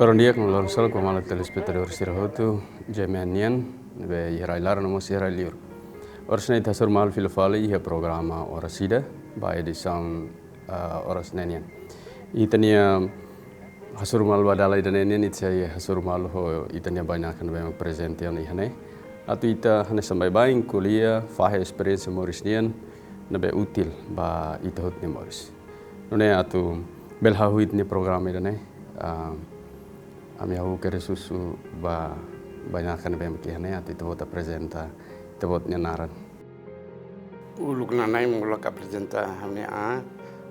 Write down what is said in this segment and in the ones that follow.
Para dia com o sol com a telespectador sirhotu gemenian be irailar no sira liur. Orsne tasur mal filofali ia programa orasida by edição oras nenian. Itania hasur mal badala idanenian itse hasur mal ho itania banyak kan be presente ani hane. Atu ita hane sampai bain kuliah fahe experience morisnian nabe util ba ita hotni moris. Nune atu belhahuit ni programa idane. Ami au kere susu ba banyak kan be mekihane atu itu bota presenta itu bot nyanaran. Uluk nanai mula ka presenta hamne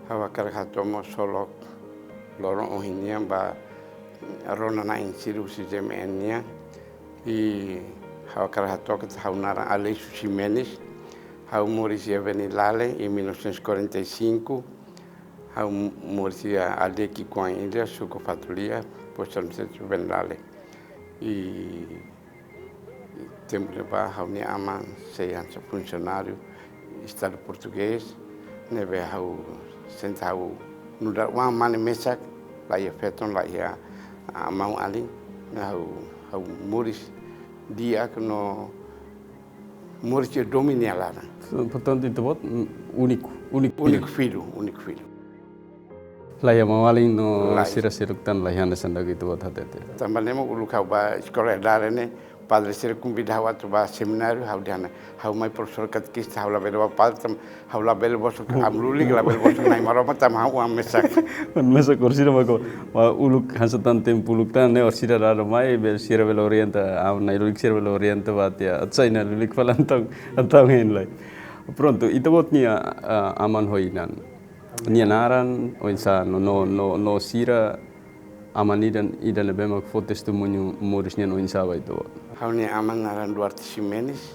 hawa kar hatomo solok lorong ohinia ba rona na insiru si gemenia i hawa kar hatok haunara Aleixo Ximenes hau morisia venilale em 1945 hau morisia Aleki com Ilha suco fatulia postal centro venilale e tempo de barra ne ama seança funcionário Estado português neve hau sentau nudar wa mane mesak la ia feton la ia mau ali na hau moris dia no moris que domina lá. Portanto itu bot único filho. Lah ya mawali no sira-siruk tan lah yang sandag itu bot hatete. Tambah nemo ulukau ba sekolah darane padre sira convidava tu ba seminário hau diana hau mai professor catequista hau la belo padre hau la belo boso amluli la belo boso nai maroma tam hau mesak. Mesak kursira mako uluk hasatan tempuluk tan ne orsira raro mai bel sira belo orienta am nai lulik sira belo orienta batia atsaina lulik falantang antang hen lai. Pronto itu botnya aman hoinan. Nianaran o insa no sira amanidan idan lebih mak foto testemunho morisnya no insa ba itu. Hau ni aman naran Duarte Ximenes,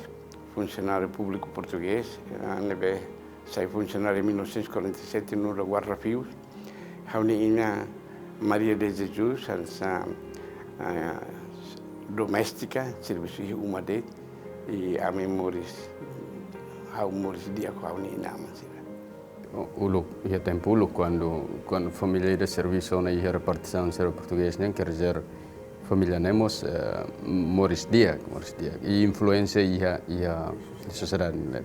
funcionário público português, nebe sai funcionário em 1947 no Guarda Fios. Hau ni ina Maria de Jesus, ansa doméstica, serviço uma de e a memoris hau moris dia ko hau ni ina aman sira. Uluk ia tempo uluk quando família de serviço na ia repartição ser português nem quer dizer família nemos moris dia e influência ia sociedade net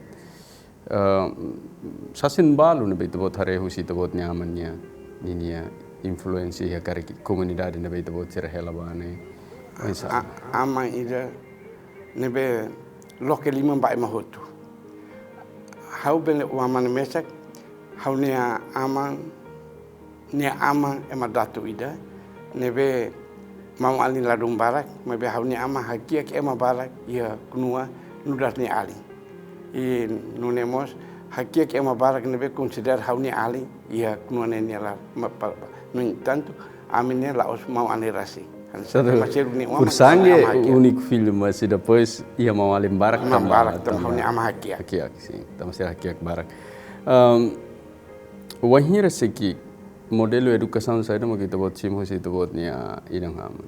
sasin balu ne beito bot hare husi to bot nyamannya ninia influência ia kare comunidade ne beito bot ser helabane ama ida ne be loke lima ba mahotu hau bele o amane mesak hau nia ama datu ida nebe mau ali ladung barak mebe hau nia ama hakia ke ema barak ia kunua nudat ni ali i nunemos hakia ke ema barak nebe consider hau nia ali ia kunua ne la no entanto amine la os mau ali rasi por sangue único filho mas depois ia mau ali barak tambah hau nia ama hakia sim tambah hakia barak wahir seki modelo educação saya mau kita buat sim hosi itu buatnya idang haman.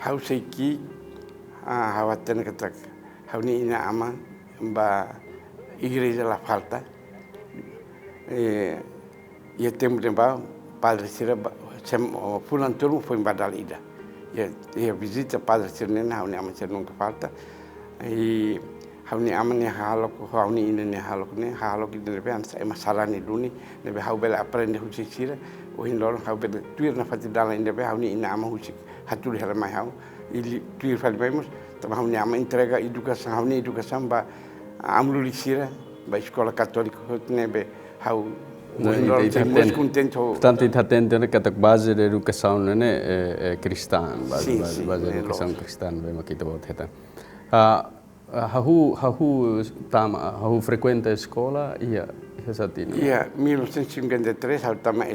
Hau seki hawatan ketak hau ni ina ama ba igreja la falta ia tempo de ba padre sira pulang turun foi badal ida ia visita padre sira nena hau ni ama sira nunca falta e hau ni ama ni halok hau ni ina ni halok ni halok ida lebe ansa masalah ni duni lebe hau bela aprende husi sira o hin lor hau bela tuir na fati dala ida lebe hau ni ina ama husi hatul hela mai hau ili tuir fal bemos tam hau ni ama entrega educação hau ni educação ba amluli sira ba escola católica nebe hau muito contento. Portanto, está atendendo que a base da educação é cristã, base da educação cristã, bem aqui também está. Hahu frequenta a escola ia satini. Ia 1953 hau tama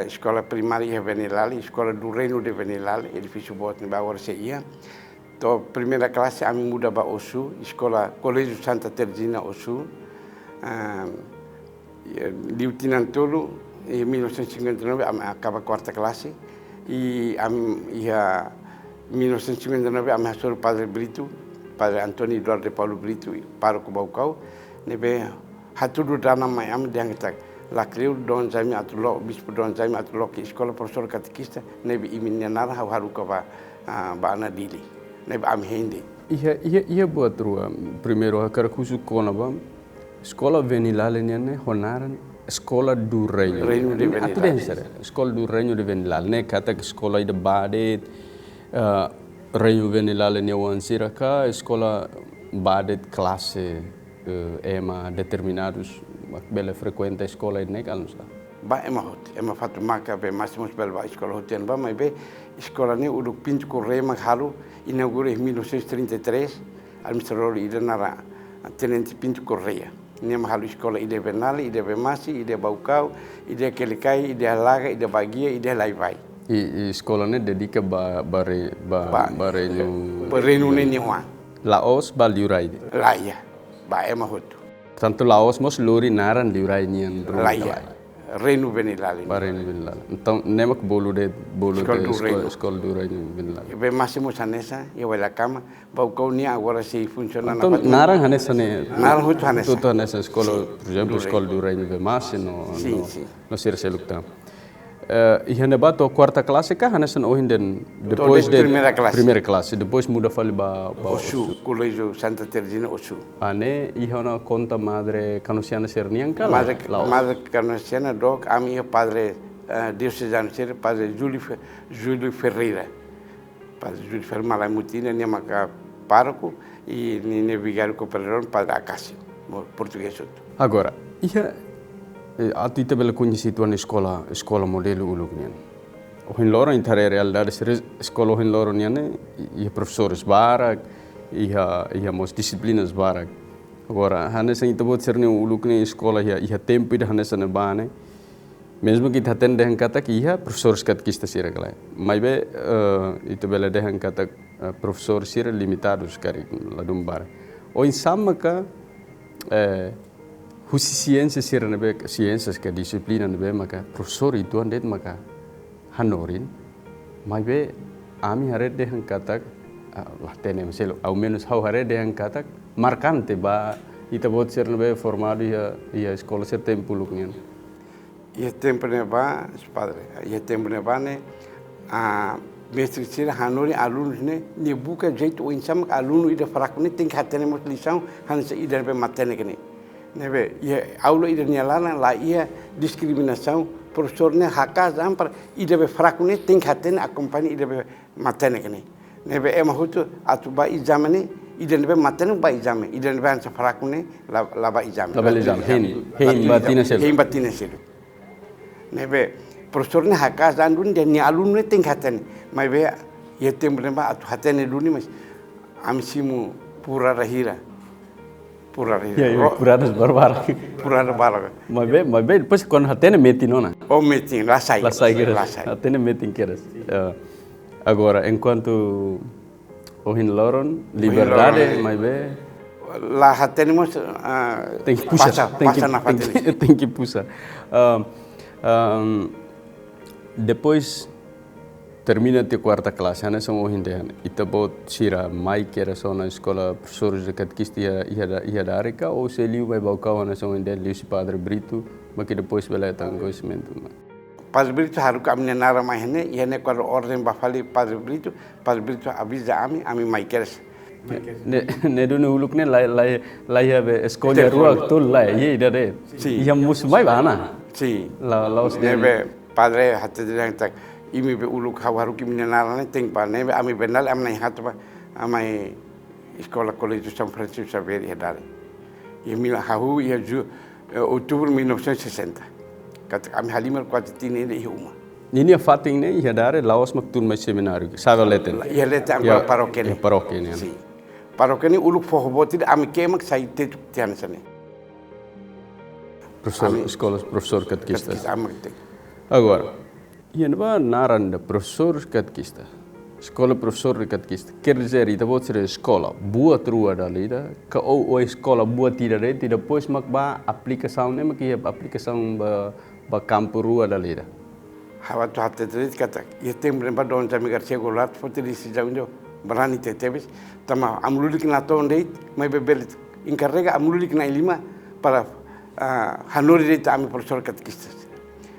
escola primária Venilale, escola do Reino de Venilale, edifício bot ni bawar se ia. To primeira classe ami muda ba Osu, escola Colégio Santa Teresina Osu. Lieutenant Tolo em 1959 acaba a quarta classe e ia 1959 ami hasur Padre Brito, Padre Antônio Eduardo de Paulo Brito, pároco Baucau, nebe hatudu dana mai am diang tak la kriu don jami atulo bispo don jami atulo ki sekolah profesor katekista nebe iminnya nara haru ka ba ana dili nebe am hindi ia buat rua primeiro akar kusu kona ba sekolah venilale ne honaran sekolah do Reino de Venilale. Sekolah do Reino de Venilale. Ne kata sekolah ida badet Reino Venilale ne wansira ka sekolah badet classe ema determinados bela frequenta sekolah ne kalnos la. Ba ema fatu maka be máximos belva sekolah hoten ba mai be sekolah ne uduk pintu korema halu inaugure em 1933 administrador ida nara tenente pintu Correia. Ini mahal sekolah ide Benali, ide Bemasi, ide Baukau, ide Kelikai, ide Alaga, ide Bagia, ide Laivai. Sekolah ini dedika Reino ni wa. Laos ba liurai. Laia. Ba emahutu. Tanto Laos mos lori naran liurai nian. Laia. Reino Venilale. Ba Reino Venilale. Então nemak bolu de sekolah do Reino Venilale. Bemasi mo sanesa, ia wala kama, Baukau ni agora se funciona na pat. Narang hanesa ne. Narang hutu hanesa. Tuto hanesa sekolah, por exemplo, sekolah do Reino Bemasi no ser selukta. Ihan debat o quarta classe ka hanesa no hinden depois de primeira classe, depois muda fali ba Osu, Colégio Santa Teresina Osu. Ane ihona conta madre canosiana sernian kala. Madre canosiana dok ami padre diocesano ser padre Júlio Ferreira. Padre Júlio Ferreira Malamutina ni maka parco e ni vigário cooperador padre Acácio, português. Agora, atu ita bela conhecido na escola modelo ulugnian. Ohin loro in tare realidade escola ohin loro niane ia professores barak ia mos disciplinas barak. Agora hanesa ita bot serni ulugni escola ia tempo ida hanesa na bane. Mesmo que taten dehan kata ki ia professores katekista sira kala. Mai be ita bela dehan kata professor sira limitados kari ladum barak. Oin sama ka Husi ciências sira nebe ciências que disciplina nebe maka professor itu andet maka hanorin mai be ami hare de han katak lah tene meselo au menos hau hare de han katak marcante ba ita bot sira nebe formado ia escola ser tempo luknian ia tempo ne ba padre ia tempo ne ba ne mestre sira hanori alunos ne ni buka jeito o insam aluno ida frakune tem que hatene mos lição hanse ida be matene kene nebe ia aula ida nyalana la ia discriminação professor ne hakas ampar ida be frakune tem que hatene acompanhe ida be matene kene nebe ema hutu atuba examene ida nebe matene ba exame ida nebe ansa frakune la ba exame la bel exame hein batina selu nebe professor ne hakas andun de ni alumne tem que hatene mai be ia tempo ne ba atu hatene duni mas amsimu pura rahira puradas barbar. Mas bem, depois quando hatene metin nona. O metin, lá sai. Hatene metin queres. Agora, enquanto o hinloron liberdade, mas bem. Lá hatene tem que puxar, tem que puxar. Depois termina de quarta classe, né? São hoje em ita bot sira mai kera só na escola professores de catequista ia da Arica ou se liu vai balcão na são ainda liu se Padre Brito, mas que depois bela tão conhecimento. Padre Brito haru kami nara mai ne, ia ne quando ordem bafali Padre Brito avisa ami mai keres. Ne do no uluk ne la ia escola rua tul la ia ida de. Ia mus mai bana. Sim. La os ne Padre hatte de imi be uluk hawaru kiminana ne teng pa ne ami benal am nai hatba amai escola colégio São Francisco Xavier dale imi hahu ia ju outubro 1960 kat ami halimar kwatini ne ihuma ini a fating ne ia dare laos maktun mai seminário sabe leten ia leten am paroque ne sim paroque ne uluk fo hoboti ami kemak sai tetu tiansane professor catequista agora ia neba naran da professor catequista escola professor catequista quer dizer ita bot ser escola buat rua dalida ka o escola buat tidak depois mak ba aplicação ne mak ia aplicação ba campo rua dalida hawa tu hatte trit kata ia tembre ba don jami gar segulat fotili si jaundo berani tetebis tama amlulik na ton deit mai bebelit encarrega amlulik na lima para Hanuri dita ami profesor katekistas.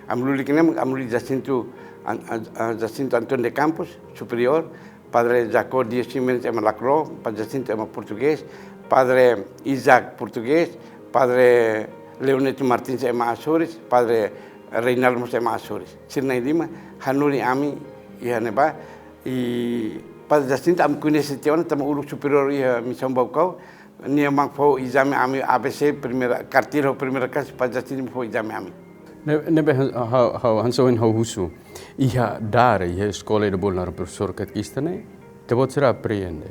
Amluli kinem amluli Jacinto Antônio de Campos, superior, Padre Jacob Dias Jiménez ema Lacroix, Padre Jacinto ema português, Padre Isaac português, Padre Leoneto Martins ema Açores, Padre Reinaldo ema Açores. Sirnai Lima, Hanuri ami ihaneba e Padre Jacinto am conhece teona tama ulu superior ia missão Baucau, nia mang fo exame ami ABC primeira cartilha primeira classe Padre Jacinto fo exame ami. Nebe hanso in husu. Iha dare iha sekolah de bola professor katekista ne. Te bot será aprende.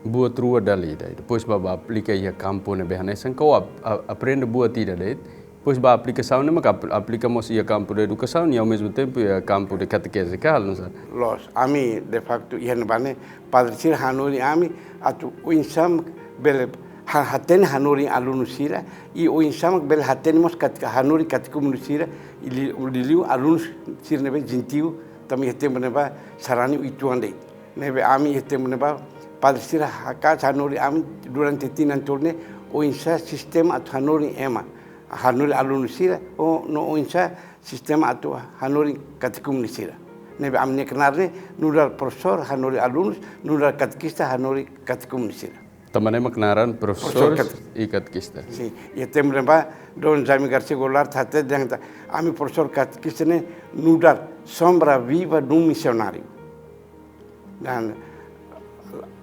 Buat rua dali dai. Depois baba aplica iha campo nebe hanesan kau aprende buat tidak dai. Depois ba aplicação ne maka aplicamos iha campo de educação e ao mesmo tempo iha campo de catequese cal, não sabe? Los ami de facto iha nebane Padre Sir Hanuri ami atu uinsam bele haten Hanuri alunu sira e o insamak bel hatenmos Hanuri katikum sira ili liliu alunu sir nebe gentil também tempo neba sarani ituande nebe ami tempo neba Padre Sir haka Hanuri ami durante tinan turne o insa sistema at Hanuri ema Hanuri alunu sira o no o insa sistema at Hanuri katikum sira nebe amne kenarne nudar profesor Hanuri alunus nudar katekista Hanuri katikum sira. Temannya maknaran profesor e catequista. Sim, e temos lembrar Don Jaime Garcia Goulart até dentro ami professor catequista ne nudar sombra viva de missionário. Dan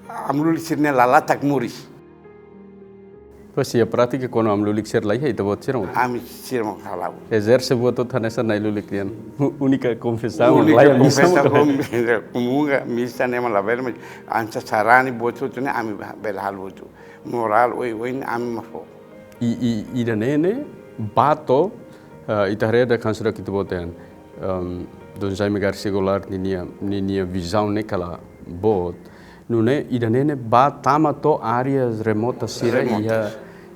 amluli sirne lalatak muris. Pois a prática quando amlulik ser lá e tava tirando. Ami sirmo halau. Exerce buat tu tanesa na ilulik dian. Única confissão lá ya confessa comunga missa ne mala verme ansa sarani buat tu ne ami bel halu tu. Moral oi ami mafo. Ida nene bato itareda kansura kita boten. Don Jaime Garcia Goulart ninia visão ne kala bot. Nune ida nene batama to áreas remotas sira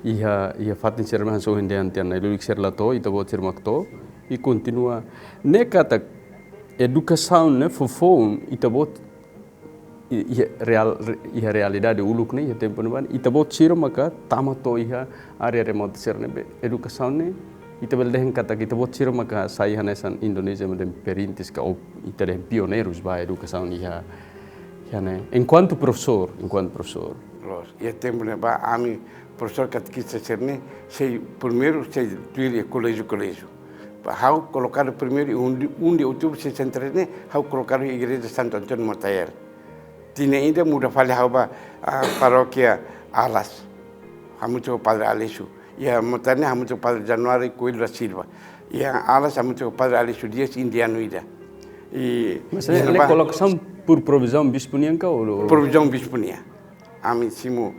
ia fatin ser mais so hindian tian na ilulik ser lato ita bot ser makto e continua ne kata educação ne fofon ita bot ia realidade uluk ne ia tempo ne ban ita bot sira maka tama to ia area remotas ser ne educação ne ita beldehen kata kita bot sira maka sai hanesan Indonesia medem perintis ka ita de pioneiros ba educação ia enquanto professor. Los, e tempo leva ami professor catequista serne sei primeiro sei tuir colégio. How colocar primeiro 1 de outubro 63 ne how colocar a igreja Santo Antônio Mortaer. Tinha ainda muda falha how ba paróquia Alas. Hamuto Padre Alessio. E a Mortaer hamuto Padre Januário Coelho da Silva. E a Alas hamuto Padre Alessio Dias indiano ida. E mas ele colocação por provisão bisponianca ou provisão bisponia. Ami simu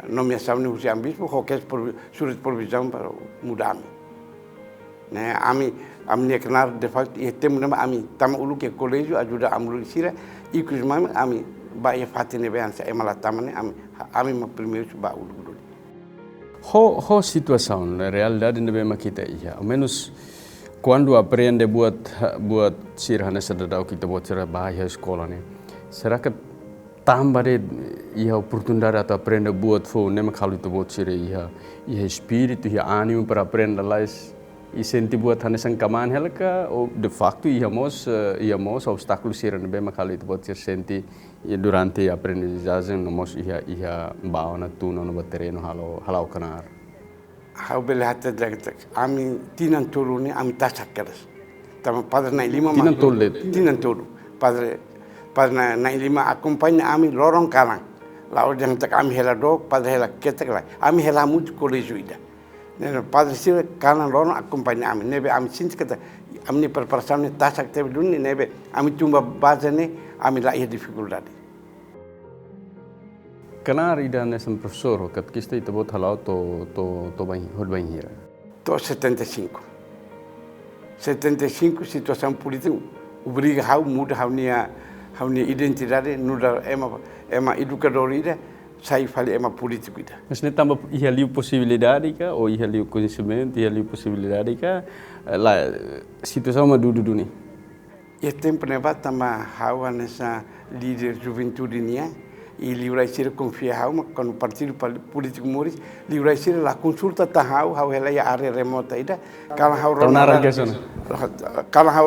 nomeação no usiam bispo qualquer surat provisão para mudar. Né ami neknar de facto e temos nama ami tama ulu ke colégio ajuda amulu sira e que os ami ba e fatine bem sa emala tamane ami ma primeiro ba ulu. Ho situação na realidade nebe makita ia ao menos quando aprende buat sirhana sadadau kita buat sira bahaya sekolah ni. Será que tambah de ia oportunidade atau aprende buat fo nem kalau itu buat sira ia espírito ia ânimo para aprender mais e senti buat hanesan kaman helka ou de facto ia mos obstáculo sira nebe kalau itu buat sira senti durante a aprendizagem mos ia bawa na tu no terreno halau kanar. How belahata dragtak ami tinan tolu ni ami tasakkeras tama padre na lima tinan tolu padre na lima acompanha ami lorong kalang lao jang tak ami hela dok padre hela ketak la ami hela mut colégio ida ne padre sir kalang lorong acompanha ami nebe ami sint kata ami preparação ni tasak tebe dunni nebe ami tumba base ne ami la ia dificuldade. Kanar ida nesam professor catequista ita bot halau to bem hira. To 75 situação política obriga how muda how nia identidade nuda ema educador ida sai fale ema político ida. Mas ne tamba ia liu possibilidade ka ou ia liu conhecimento ia liu possibilidade ka la situação ma dudu ni. E tempo ne tama how nessa líder juventude nia e livrai sira confia hau quando partido político moris livrai sira la consulta ta hau ela ya are remota ida kala hau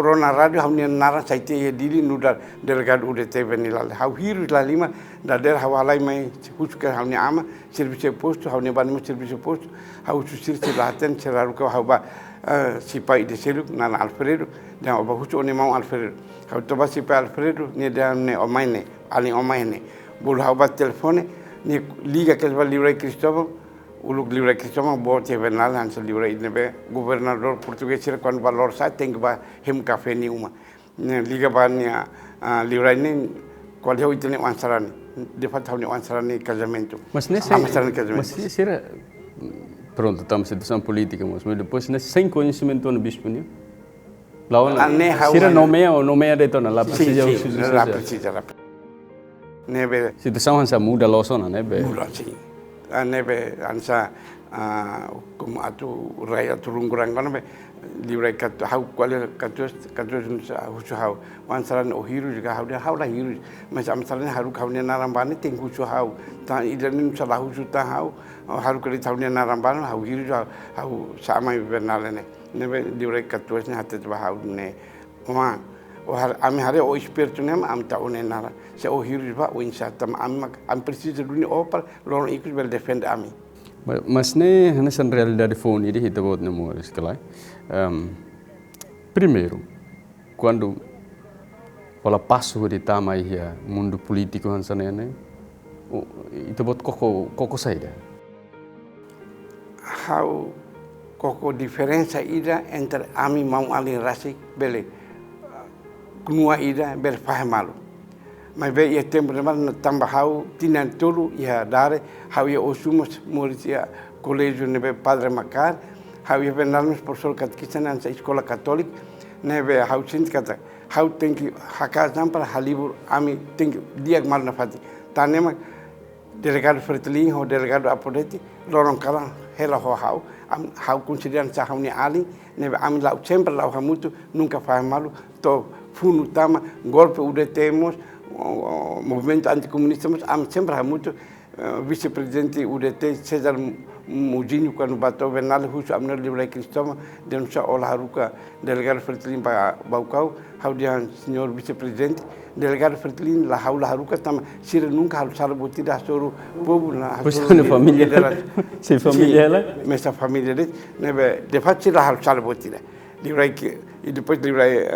rona radio hau ni nara saite ye dili nuda delegado UDT venilal hau hiru la lima da der hau alai mai huska hau ni ama serviço posto hau ni ban serviço posto hau susir laten seraru ka hau ba sipai de selu nana Alfredo dan oba husu ni mau Alfredo hau toba sipai Alfredo ni dan ne omaine ali omaine bulu hau ba telefone ni liga que va livrai Cristóbal uluk livrai Cristóbal bo te venal han se livrai nebe governador português sira quando valor sa tem que ba hem café ni uma liga ba ni livrai ni qual é o itene ansarani de fato ni ansarani casamento mas nesse sira pronto, estamos em situação política, mas depois, sem conhecimento do bispo, não? Sira nomeia de tona, lá precisa lá precisa. Nebe situação essa muda lá só, né? Muda sim. Nebe ansa como atu raya turungurang kan be livrai kat hau qual katus husu hau wansaran ohiru juga hau dah hiru mas amsaran haru hau ni narambani tengku husu hau ta idanin salah husu ta hau haru kali hau ni narambani hau hiru hau sama bernalene nebe livrai katus ni hatet hau ne oma ami hari o espírito nem am taune nara se ohiru ba o insatam am precisa dunia opal lor ikut bel defend ami. Mas ne nessa realidade phone ini kita buat nemu setelah primeiro quando pola passo de tama ia mundo político hansa ne itu buat koko saida how koko diferença ida entre ami mau ali rasik bele kunua ida bel fahamalu mas ve ia tempo de mal tambah hau tinan tolu ia dare hau ia osumos morisia colégio nebe Padre Macar hau ia venalmos professor catequista na escola católica nebe hau sint kata hau tenki haka zampar halibur ami tenki diag mal na fati tanema delegado Fretilin ho delegado Apodeti lorong kala hela ho hau consideran sa hau ni ali nebe ami lau sempre lau hamutu nunca fahamalu to funu tama golpe UDT movimento anticomunista, mas sempre há muito vice-presidente UDT César Mujinho quando bateu Bernal Russo amner livrai Cristóvão denuncia ola haruka delegado Fretilin para Baucau hau dia senhor vice-presidente delegado Fretilin la haula haruka tama sira nunca hal sarbuti da soro povo na família dela se família ela mas a família dele nebe de fato sira hal sarbuti livrai e depois livrai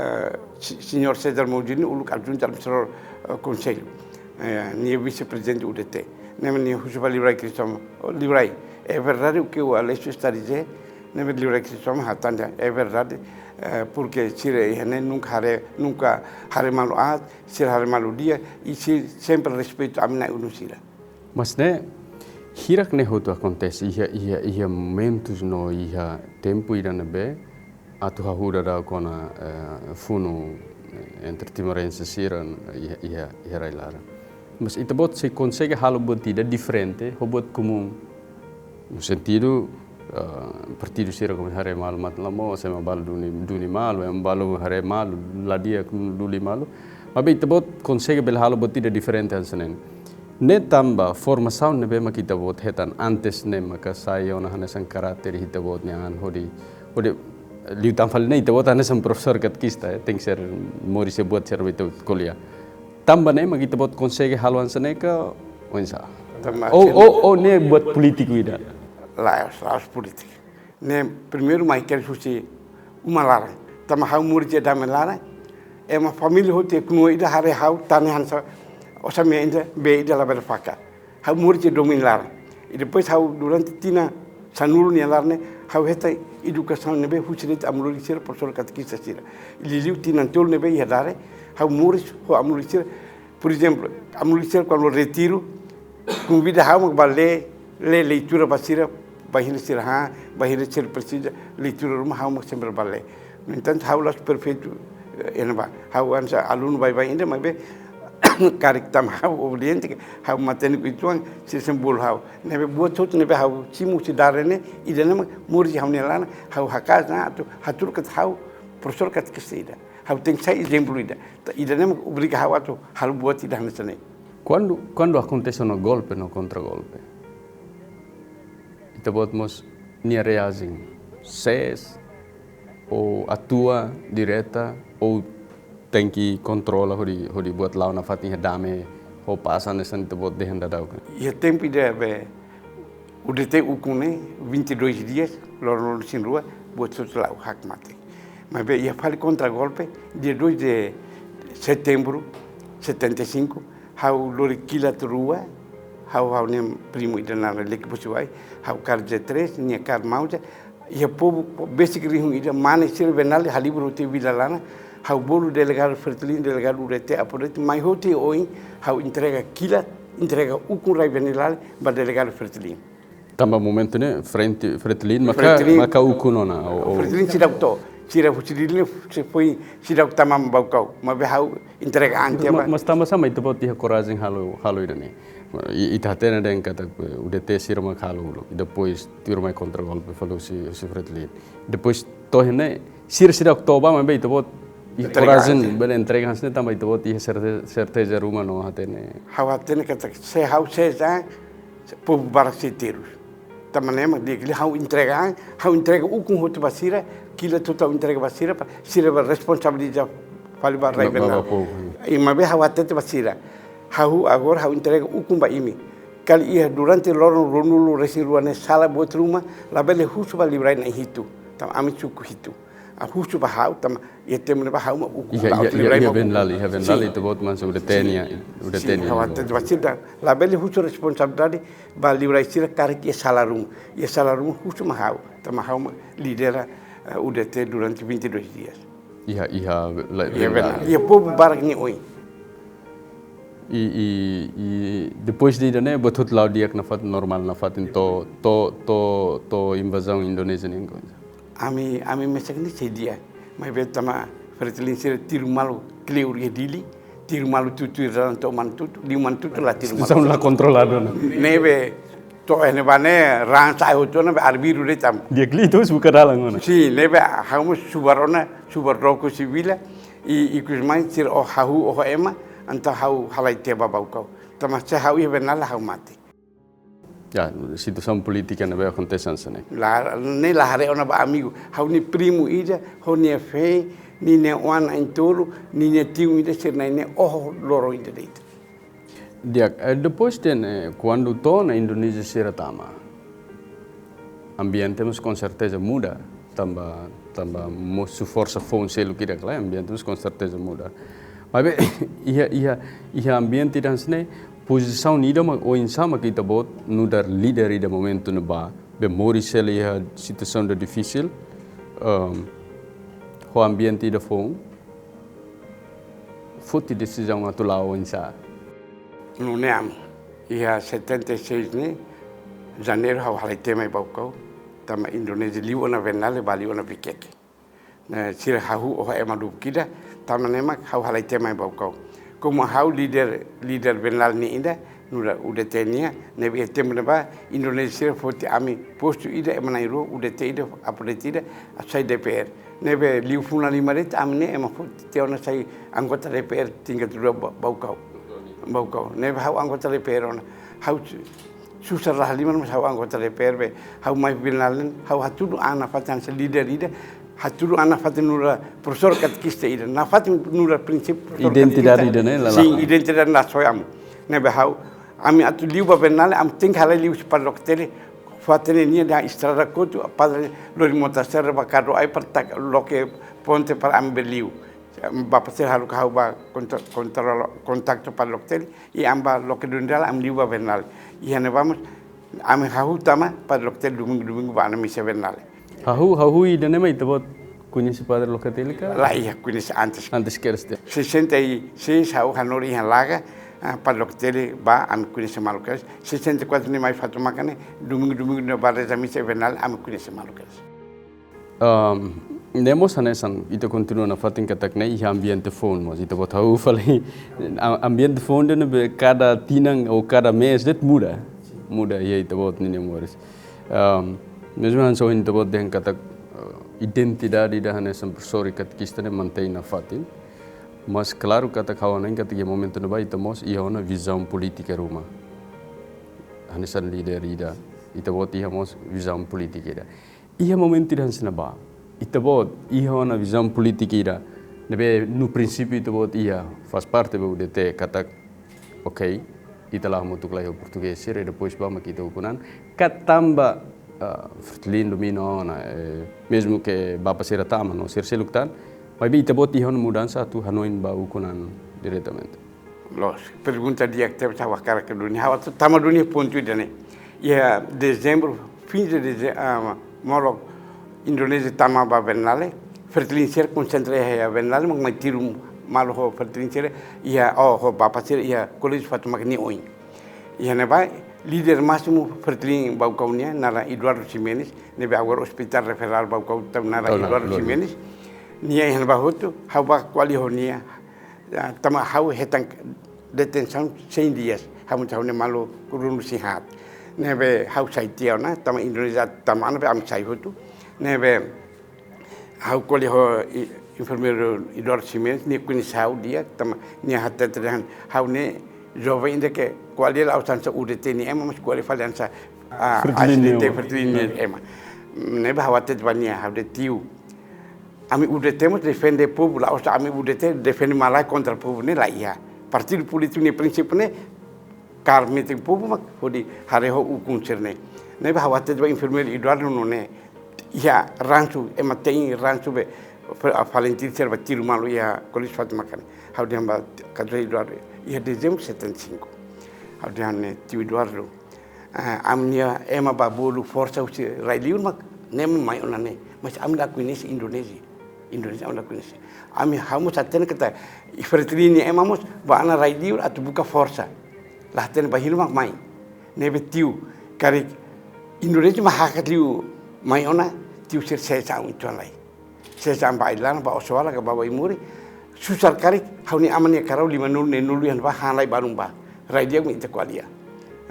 senhor César Mujinho o lugar junto ao conselho ni vice-presidente UDT nem ni Russo livrai Cristóvão livrai é verdade o que o Alessio está dizendo nem livrai Cristóvão hatanda é verdade porque sira nunca hare malu sira hare malu dia e sempre respeito a minha unusira mas né hirak ne hoto acontece ia momentos no ia tempo ira nebe atu hahura da kona funo entre timorense sira ia railara mas itu bot se consegue halo botida diferente robot comum no sentido partido sira como hare mal matlamo sama bal duni mal balo hare mal la dia duli mal mas itu bot consegue bel halo botida diferente ansanen ne tamba formação ne be makita bot hetan antes ne maka sayo na hanesan karakter hita bot nyan hodi liu tamfal ne itu bot hanesan professor catequista tem que ser Maurício buat ser itu kuliah tamba ne makita bot consegue halo ansane ka onsa ne buat politiku ida laos politik ne primeiro mais quero fosse uma lara tama hau Maurício da melara é uma família hote kuno ida hare hau tane hansa osame ainda be ida la berfaca hau Maurício dominar e depois hau durante tina sanulu ni larne hau heta educação nebe fusiret amuluri sira professor catequista sira liu tina tol nebe ia dare hau Maurício ho amuluri sira por exemplo amuluri sira quando retiro convida hau balé le leitura basira bahir sira bahir sira precisa leitura rumah hau sempre balé no entanto hau las perfeito enaba hau ansa aluno vai ainda mas be karik tam hau obediente hau mateni kuituan si sembul hau nebe buat tot nebe hau simu si darene idana muri hau nelana hau hakazna atu hatur kat hau professor kat kesida hau tem sai exemplo ida idana obriga hau atu hal buat idana sene Quando acontece um golpe, no contragolpe, então podemos nem reagir, ses ou atua direta ou tem que controlar o de buat lau na fatinha dame ou passa nessa então pode deixar dar. E o tempo de o DT ukune 22 dias, loro sin rua, buat tudo lá o hack mate. Mas bem, ia falar contra-golpe, dia 2 de setembro, 75, hau lori kila rua, hau nem primo ida na lek busuai, hau kar J3, nia kar mauja, ia povo basically hung ida mana sir benal halibro te vilalana, hau bolu delegado fertilin, delegado urete apurete, mai hote oi, hau entrega kila, entrega ukun rai benilal, ba delegado fertilin. Tambah momento ne fretilin maka ukunona o fretilin sidau to sira fusilin se foi sidau tamam baukau ma be hau entrega ante mas tambah sama itu bot dia coragem halo idane ita tena den kata udah te sira mak halo depois tir mai contra golpe falou si fretilin depois tohne sira oktoba ma be itu bot coragem bele entrega hasne tambah itu bot ia certeza rumah no hatene kata se hau se za povo baraceteiros tamanema de hau entrega ukun hotu basira kila total entrega basira sira responsabilidade fali ba rai bena e mabe hau atete basira hau agora hau entrega ukun ba imi kali ia durante loro ronulu resiruane sala buat rumah labele husu ba librai na hitu tam ami cuku hitu a husu ba hau tam ia temne ba hau ma ukun ba librai ma ben lali itu bot man sobre tenia hau atete basira labele husu responsabilidade ba librai sira karik ia salarum husu ma hau tam hau ma lidera UDT durante 22 dias. Ia povo barak ni oi. Depois de né botot lau dia na fat normal na fat to invasão Indonésia nem coisa. Ami mesak ni sedia. Mas betama fertilin sira tiru malu kleur dili, tiru malu tutu ran to man tutu, liman tutu la tiru malu. São lá controlado. Neve to ene bane ran sai hotona arbiru retam dia klitos buka dalang ngona si nebe hamu subaroko civila i kusmai sir o hau o ema anta hau halai te babau kau tamasa hau ia benala hau mati ya situação política na acontece né la ne la hare ona ba amigo hau ni primo ida ho ni fe ni ne wan entoro ni ne tiu ida sir ne o loro ida deit depois quando torna Indonésia se retama, ambiente mas com certeza muda, tambah musuh força fonse kira kala ambiente mas com certeza muda. Mas ia ambiente dan sini posição nida mak o insama kita bot nudar líder ida momento no ba memori sele ia situação de difícil, o ambiente ida fon, futi decisão atulau insa. No neam, ia 76 ni, janeiro hau halai temai baukau, tama Indonesia liu ona venale bali ona pikeke. Na sira hau oha ema dukida, tama nemak hau halai temai baukau. Como hau leader venal ni ida, nura udah tenia, nebi etem neba Indonesia foti ami postu ida ema nairo udah te ida apodeti ida asai DPR. Nebe liu funa limaret amne ema foti teona sai anggota DPR tinggal dua baukau. Baukau, nebe hau anggota DPR ona, hau susah lah liman mas hau anggota DPR be, hau mai binalen, hau hatulu anak fatan se leader ida, hatulu anak fatan nura profesor katekista ida, na fatan nura prinsip identidade ida ne lala. Sim, identidade nasoyam, nebe hau, ami atu liu ba benale, am ting halai liu sepada loktele, fatan ini dah istrada kotu, padre lori motasera bakado ai pertak loke ponte para ambil liu. Bapak saya harus kau ba kontak para loktel, i amba loke dundala am liu ba benale. I hane vamos, am hau tama para loktel domingo ba na misa benale. Hau ida ne mai tebot conhece padre loktel ka? Lah iya conhece antes que este. 66 hau hanori han laga para loktel ba am conhece malukas. 64 ni mai fatu makane domingo na ba na misa benale am conhece malukas. Nemos hanesan itu continua na fatin katak na iha ambiente phone mas itu bot hau falei ambiente phone de be cada tinang ou cada mês det muda ia itu bot ni memoris mesmo han so itu bot den katak identidade da hanesan persori kat kistane mantém na fatin Mas claro kata kawan yang kata momento na ba ita mos ia ona visão política rumah. Hanesan líder ida ita bot ia mos visão política ida. Ia momento ida hansna ba. Ita bot ia ona visão política ida. Nebe no princípio ita bot ia faz parte do UDT kata ok, ita lah mutuk lai português e depois ba makita ukunan katamba fertilin domino na mesmo que ba pasira tama no ser seluktan. Mas ita bot ia ona mudança tu hanoin ba ukunan diretamente. Los pergunta dia que teve estava cara que dunia hawa tama dunia ponto ida ne. Ia dezembro, fim de dezembro, moro Indonesia tama ba benale, fertilizer concentre ya benale mak mai tirum malo ho fertilizer ia ho ba pasir ia college fatu makni oin. Ia ne ba líder máximo fertilin ba kaunia nara Eduardo Ximenes, ne ba agora hospital referral ba kau nara Eduardo Ximenes. Nia yang ba hotu hawa quali honia tama hau hetang detenção 100 dias hamu tahun malu kurun sihat nebe hau sai tiona tama Indonesia tama ane am sai hotu nebe hau quali ho enfermeiro Eduardo Ximenes ni kuni sau dia tama ni hatta terang hau ne jovem ainda que quali la usansa UDT ni ema mas quali falansa fertilin ema nebe hau atet bania hau de tiu Ami UDT mas defende povo lá, ami UDT defende malai contra o povo ne lá ia. Partido político ne princípio ne carmete povo mas hodi hareho ukuncer ne. Ne bahwa te ba enfermeiro Eduardo no ne ia rancho e matei rancho be Valentim serva tiro malu ia colis fat makan. Hau dia ba kadro Eduardo ia dezembro 75. Hau dia ne tio Eduardo. Amnia ema babulu força usi railiun mak nem mai onane. Mas am da kuinis Indonesia onda kunis. Ami hamus aten kata fertilini emamos ba ana railiur atu buka força. Lah ten ba hilmak mai. Nebe tiu kari Indonesia mah hakat liu mai ona tiu ser sesa untuan lai. Sesa ba ilan ba osoala ka ba imuri. Susar kari hauni amane karau 5 nul ne nulu yan ba halai barung ba. Railia mi te kwalia.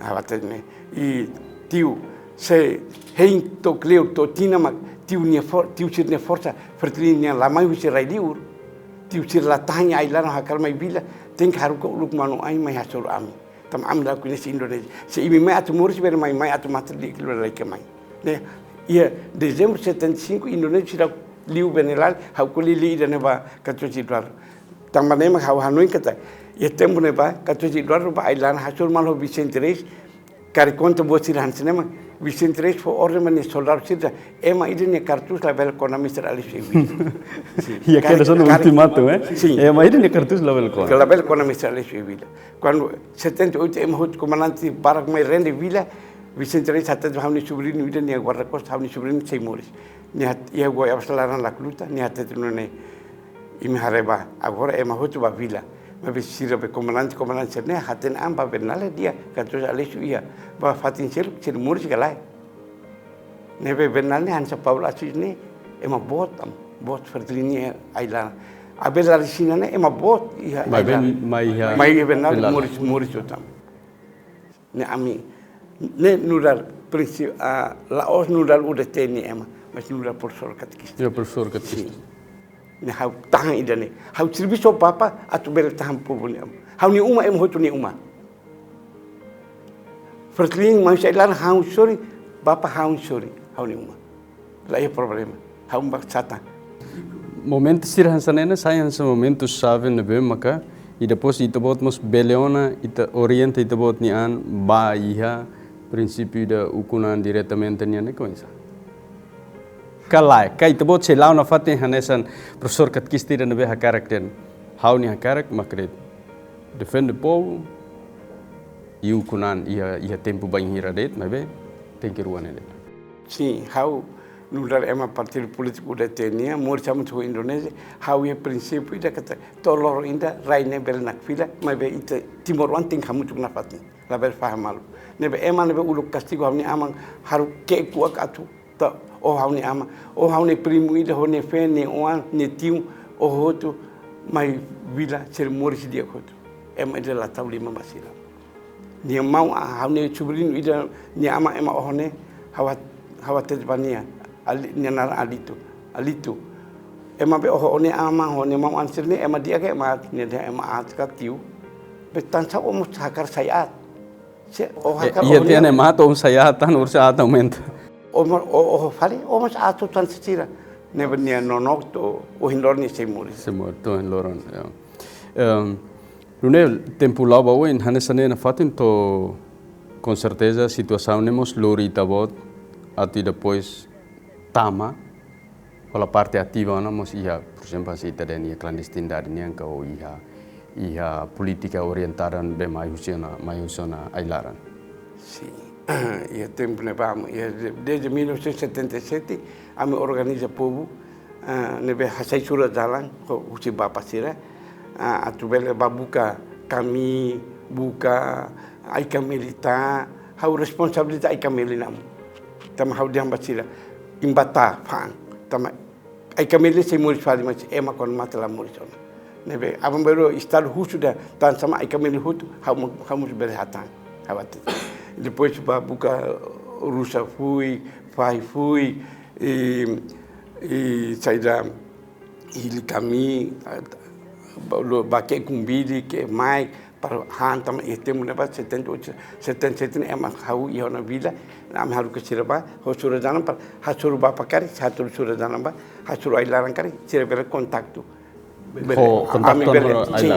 Awaten ne I tiu se hein to cleo to tina mak tiu sir ne força fertilinia la mai wisi railiur tiu sir la tanya ailan hakal mai bila ten haru ko luk manu ai mai hasur ami tam am la kunis Indonesia se imi mai atu muris ber mai atu mater di kilo lai ke mai ne ia dezembro 75 Indonesia da liu benelal hau ko li ida ne ba katoci dwar tam mane ma hau hanoi kata ia tempo ne ba katoci dwar ba ailan hasur malo Vicente Reis kari conta buat sirahan cinema Vicente Reis for orde mani soldar sida ema idene cartus la bel con Mr. Alice Evil. Ya que son ultimato, Sí. Ema idene cartus la bel con. La bel con Mr. Alice Evil. Cuando 78 ema hot comandante Barak mai rende vila Vicente Reis hatta hamni sobrino idene guardacosta hamni sobrino sei moris. Ni hat ia goi absalaran la cluta ni hatta tunone imi hareba agora ema hot ba vila. Mas sira be comandante ne haten amba benale dia katus Alice ia ba fatin sir muris galai. Nebe benalne Hansa Paul Asis ne ema bot fertilini ailan. Abel Arisina ne ema bot ia mai benal muris utam. Ne ami ne nural prinsip laos nural UDT ni ema mas nural profesor katekista. Ya profesor katekista. Ne hau tahan idane hau serviço papa atu ber tahan povo ne hau ni uma em hotu ni uma fertilin mai sai lan hau sorry bapa hau sorry hau ni uma lá é problema hau mbak sata Momento sirhan sanena saya sa momento chave na be maka e depois ita bot mos beleona ita orienta ita bot ni an ba iha princípio da ukunan diretamente ni ne coisa kalai kai tebot se launa fatin hanesan professor katkistir na be ha karakter hau ni ha karak makret defend the povo iu kunan ia tempo bang hiradet mabe tenkiruan ele sim hau nular ema partido político da tenia morcham to Indonesia hau ia princípio da kata tolor inda raine belnak fila mabe ita timor wanting kamu tu na fatin la bel fahamal nebe ema nebe uluk castigo hamni amang haru ke kuak atu ta o hauni ama o hauni primo ida hone fe ne oan ne tiu o hotu mai vila ser moris dia hotu ema ida la tau lima basila ni mau hauni chubrino ida ni ama ema hone hawat te bania ni nara alito ema be oh one ama hone mau ansir ni ema dia ke ema ni dia ema at ka tiu betan sa omo sakar sayat se oh hakar iya tiane mato sayatan ursa aumento o fale omo ato tan sira ne venia nonok to o hindor ni se muri se morto en loron Lunel tempo lava oin hanesane na fatin to com certeza situação nemos lorita bot ati depois tama pela parte ativa namos ia por exemplo se tadenia clandestinidade nem ka o ia política orientada be mai usona ailaran. Sim, e tempo ne vamos desde 1977 a me organiza povo nebe hasai sura jalan ko usi bapa sira atu bele babuka kami buka ai milita hau responsabilidade ai kamelinam tama hau diam basira imbata fan tama ai kameli se muri fali mas ema kon matala muri sona nebe abang baru istado husuda tan sama ai kameli hutu hau mus bele hatan hawat depois babuka rusa fui e saída ele kami baque kumbili ke mai para hantam e temos leva 77 ema hau ia na vila am haru ke siraba ho suradana para hasuru bapa kari hasuru suradana ba hasuru ailaran kari siraba kontaktu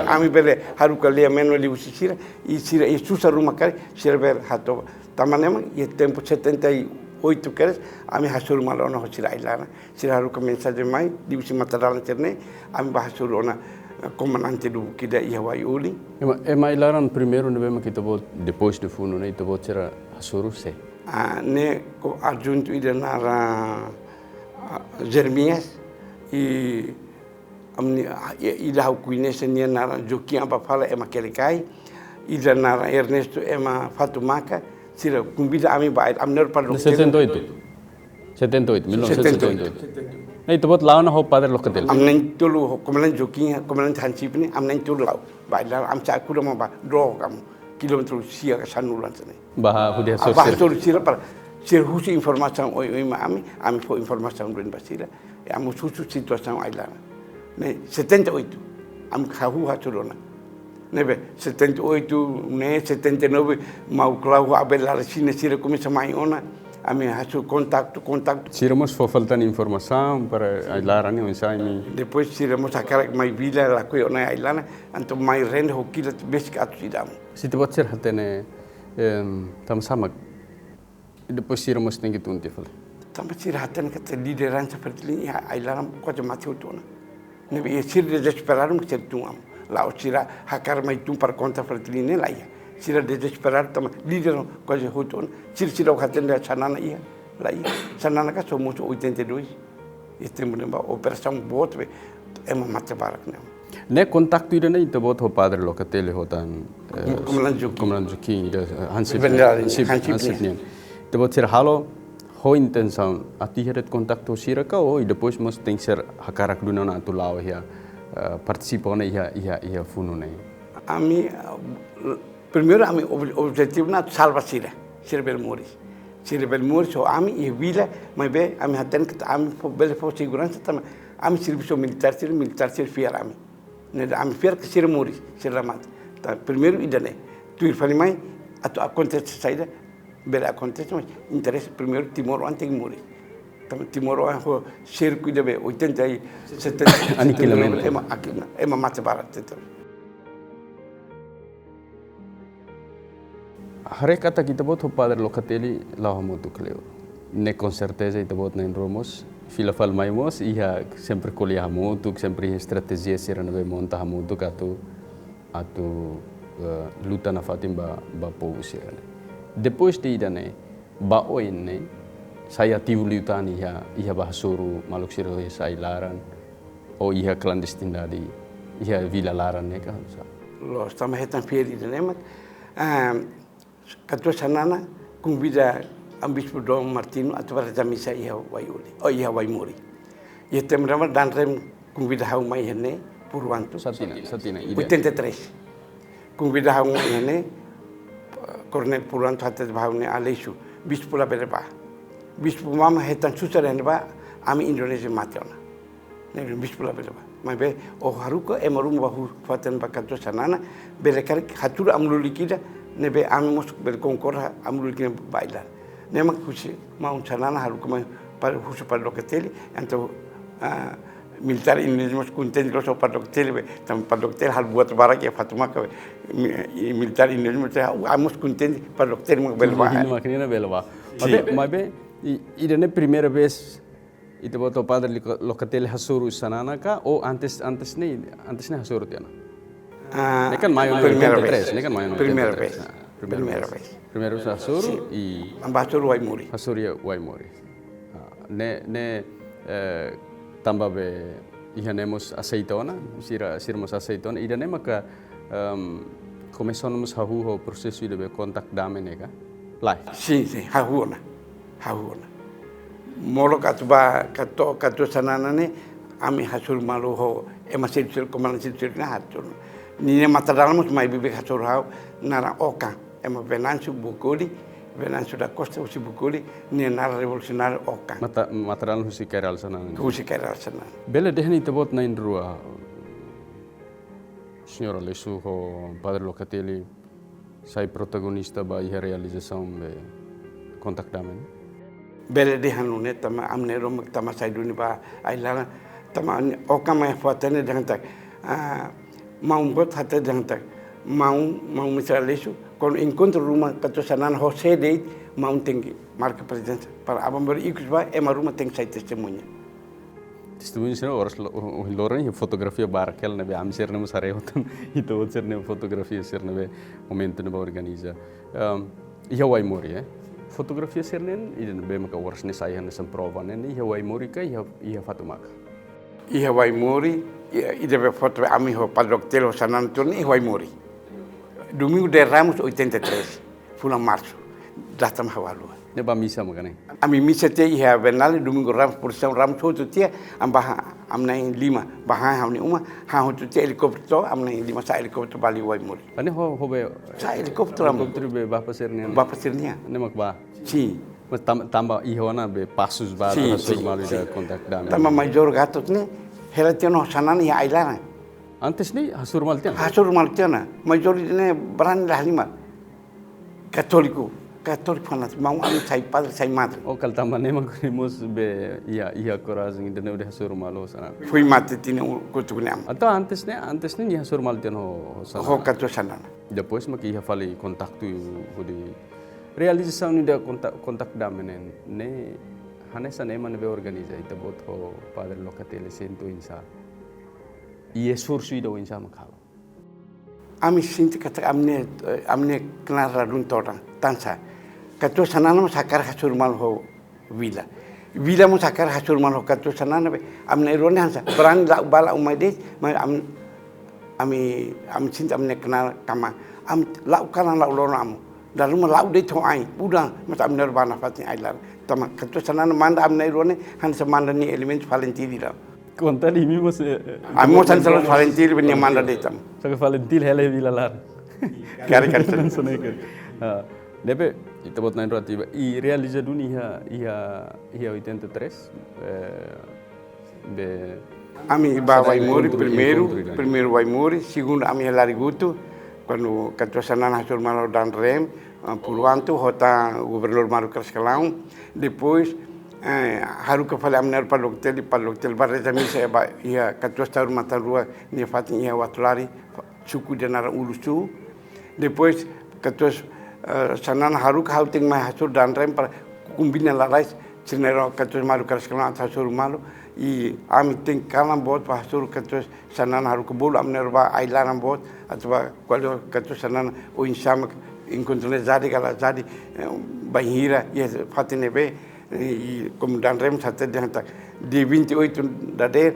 ami bele haru ke lia meno li usira e sira e susa ruma kari siraba hato tamanema e tempo 78 keres ami hasuru malona ho sira ailaran sira haru ke mensagem mai di usi mataran terne ami bahasuru ona comandante do Kida Iawaiuli. Ema ilaran primeiro nebe kita bot depois de fundo né itu bot será hasuru se. Ne ko adjunto ida nara Jeremias e amni ida hau kuinese nia nara Joaquim apa fala ema kelekai ida nara Ernesto ema Fatumaka sira kumbida ami baid amner par 78 1978 Nei tu bot launa ho padre locatel. Am nen tulu komalan Joaquim komalan Hansip ni am nen tulu lau baid am ca aku dah ba dro kam kilometer sia ke sanulan sini. Bah hudia sosial. Bah sosial para sir husi informasi oi ami fo informasi duen basira am susu situasi ailan. Ne 78 am kahu haturona. Nebe 78 ne 79 mau clau abel sini sira começa mai ona ami hasu contato. Siramos for faltan informação para ailaran o ensaio. Depois siramos akar mai vila la ko ona ailana anto mai rende hokila basic atidam. Se tu botar hatene tam sama depois siramos tem que tunte fala. Tam sir hatene que liderança fertilin ailaran ko mati utona. Nebe sir desesperaram que tuam. La sira hakar mai tum par conta fertilin la ia. Sira desesperar tam líder quase hoton sira o hatende sanana ia la ia sanana ka somos 82 temos uma operação bot ema mate barak ne contacto ida nei to bot ho padre locatele hotan Comalan Joaquim Hansip nem to bot ser halo ho intenção atiheret contacto sira ka o depois mos tem ser hakarak duna na tu lao ia participou na ia funo nei ami primeiro ami objetivo na salva sira Belmoris so ami e vila mas be ami haten que ami bele fo segurança tam ami serviço militar sir fiar ami ne ami fiar que sir Moris sir ramat ta primeiro idane tu ir fali mai atu acontece saída bele acontece mas interesse primeiro Timor antes Moris tam Timor ho sir cuida be 80 70 aniquilamento ema mate barat Hari kata kita bot ho padre locateli la homotu cleo. Ne com certeza ita bot na enromos. Fila fal maimos ia sempre kuliah mutu, sempre estratégia sira na monta mutu katu atu luta na fatim ba povo sira. Depois de ida ne ba oin ne saya tiu lutan ia bahasuru maluk sira sai laran o ia clandestinidade ia vila laran ne ka. Lo estamos hetan fiel de nemat. Katua sanana convida ambispo Dom Martino atau para misa ia Waimuri. Ia temrama dan rem convida hau mai hene Purwanto. Satina. 83. Convida hau mai hene Coronel Purwanto hatat bahune Alessu bispo la berba. Bispo mama hetan susar hene ba ami Indonesia mationa. ne bis pula bela mai be o haruka e marum bahu faten bakato sanana bele kar hatur amlu likida ne be amos bel konkora amlu likida bailar ne mak kusi mau sanana haruka mai par husu par lokateli anto militar ini mas kunten lo so par lokateli be tam par lokateli hal buat barak ya fatuma ka militar ini mas amos kunten par lokateli mak bel ba ini maknanya belwa mai be idane primeira vez itu boto padre lokateli hasuru sanana ka o antes ne hasuru tiana. Ini kan mayo primera 83, vez. ini kan mayo Primera 83. vez. Primera vez. Primero hasuru y Ambassador Waimuri. hasuru Waimori. Ne tamba be ihanemos azeitona, sirmos azeitona idane maka começamos o processo de contact dame nega. Lai. Sim, hahuna. Molo katuba katu sanana ne ami hasur malu ho emasil sil komalan sil na hatur. Ni ne matadalamos mai bibi hasur hau nara oka ema venansu bukuli venansu da costa usi bukuli ni nara revolucionário oka. Material husi keral sanana. Husi keral sanana. Bele dehni tebot na indrua. Senhora Lesu ho padre Locatelli sai protagonista ba a realização be contact dame. Bele de hanune tama amne rom tama saiduni ba ailana tama oka mai fatane jantak mau bot hata jantak mau misal lesu kon encontro rumah katu sanan José de mau tinggi marca presidência para abang ikut ba ema rumah teng sai testemunha testemunha sino horas loren fotografia barkel nabe am ser nemu sare hotan itu ser nemu fotografia ser nabe momento nabe organiza ia Waimori fotografia sernen idan be maka warsne saya na prova nen ia Waimori ka ia Fatumaka. Ia Waimori ida be foto ami ho padroktelo sanan turni ia Waimori. Domingo de Ramos 83, bulan março. Datang hawalu. Ne ba misa makane. Ami misa te ia benal domingo Ramos por São Ramos hotu tia amba amnai 5 bahan hamni uma ha hotu tia helikopter amnai 5 sa helikopter bali Waimori. Ane ho be sa helikopter be bapa sernen. Bapa sernia. Ne mak ba. Sim. Mas tambah ihona be passus ba hasur malu da contact dame. Tama major gatot ne helatiano sanan ia ailana. Antes ni hasur maltian. Hasur maltiana major ne beran dah 5. Católico fanat mau ami sai padre sai madre. O kal tambah ne mak be ia coragem de ne hasur malu sana. Fui mate tine kutukne. Atau antes ni hasur maltian ho sana. Ho katu sanan. Depois mak ia fali kontaktu di realização da contact dame ne hanesa ne man be organiza ita bot ho padre Locatelli sento insa e esforço do insa makalo ami sinti kata amne knar radun tora tansa katu sanana mo sakar hasur mal ho vila mo sakar hasur mal ho katu sanana be amne rone hansa brand la bala umade ami sinti amne knar kama am la kana la lorna am dan rumah laut de toai udah macam nirvana fatni ailar tama katu sanana manda amnai rone han semanda ni element valentili da conta di mi mos amo san salo valentili ben manda de tam saka valentil hele vilalar kare debe itu bot nain roti i realiza dunia ia 83 be ami ba Waimori primeiro Waimori segundo ami Lariguto quando katu sanana hasur malo dan rem puluhan hota gubernur Maru Kerskelau depois haruka fale amner paloktel barreta misa ba ia katu star mata rua ni fatin ia watulari suku de nara ulusu depois katu sanana haruka hauting mai hasur dan rem para kumbina larais cinero katu Maru Kerskelau hasur malo i ami ting kalam bot pasur katu sanana haruka bolu amner ba ailaran bot atau kalau katu sanana o insama encontrei jadi kalau jadi bahira ya fatine be komandan rem sate dia tak di 28 dader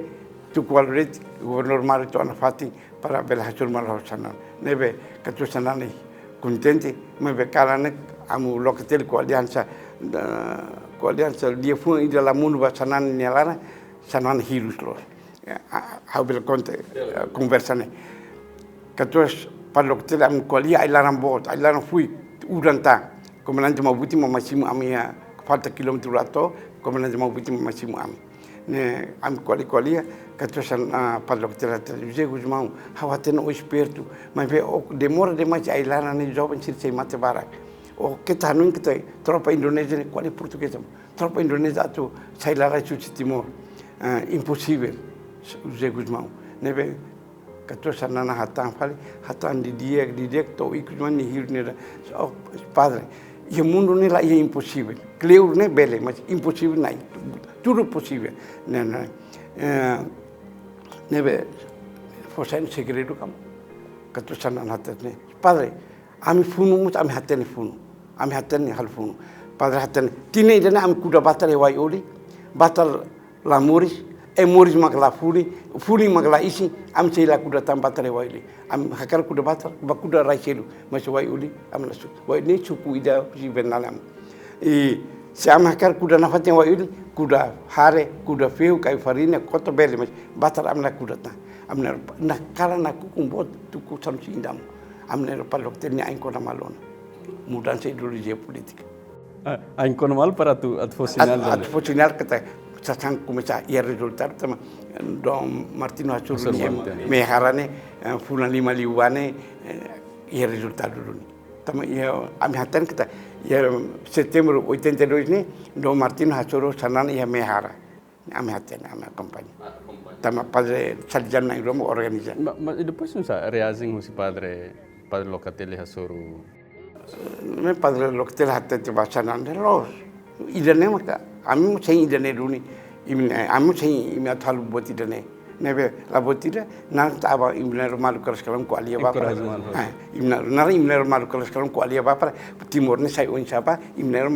tu kualret gubernur Maru tu anak fati para bela hasil malah sana nebe katu sanana contente mebe kalane amu Locatelli kualiansa dia pun ida lamun ba sanan nyalana sanan hirus lo hau bel conte conversane katu para Locatelli am kualia ailaran bot ailaran fui uranta comandante Mabuti masimu ami 4 kilometer rato comandante Mabuti masimu ami ne am kuali katusan palok tera je guzmau hawaten o esperto mas ve o demora demais ai lá na jovem se mate barak o kita nun kita tropa Indonesia ne kuali português tropa Indonesia tu sai lá ra Timor impossível je guzmau ne ve katusan nana hatan di dia to ikut ni hir ne o padre e o mundo ne lá é impossível cleur ne bele mas impossível nai tudo possível nebe fosain segredo kam katusan hatane padre ami funu mut ami hatane hal funu padre hatane tine dana am kuda batal wai oli batal la moris moris magla fuli magla isi am sei la kuda tam batal wai li am hakar kuda batal ba kuda raiselu mas wai oli am lasu wai ne suku ida si benalam se am hakar kuda nafatin wai oli kuda hare kuda feu kai farina koto bele mas batal am la kuda ta am na kala na kukumbot tuku samsi indam am ne palok tenia ain kona malon mudança ideologia política ain kona mal para tu adfosinal adfosinal kata sasang kumesa ia resultat tama dom Martino Hasuru me harane fulan 5 liwane ia resultat dulu tama ia am hatan kata ia setembro 82 ni dom Martino Hasuru sanan ia me hara am hatan am kampanye tama padre sarjana em Roma organiza mas depois não sabe reazing o padre Locatelli Hasuru me padre Locatelli hatta basanan los idane maka ami sei idane duni ami sei imi athalu boti dane nebe la botida na taba imne malu keras kalam ko alia bapa imne malu keras kalam ko alia bapa timor ne sai on siapa imne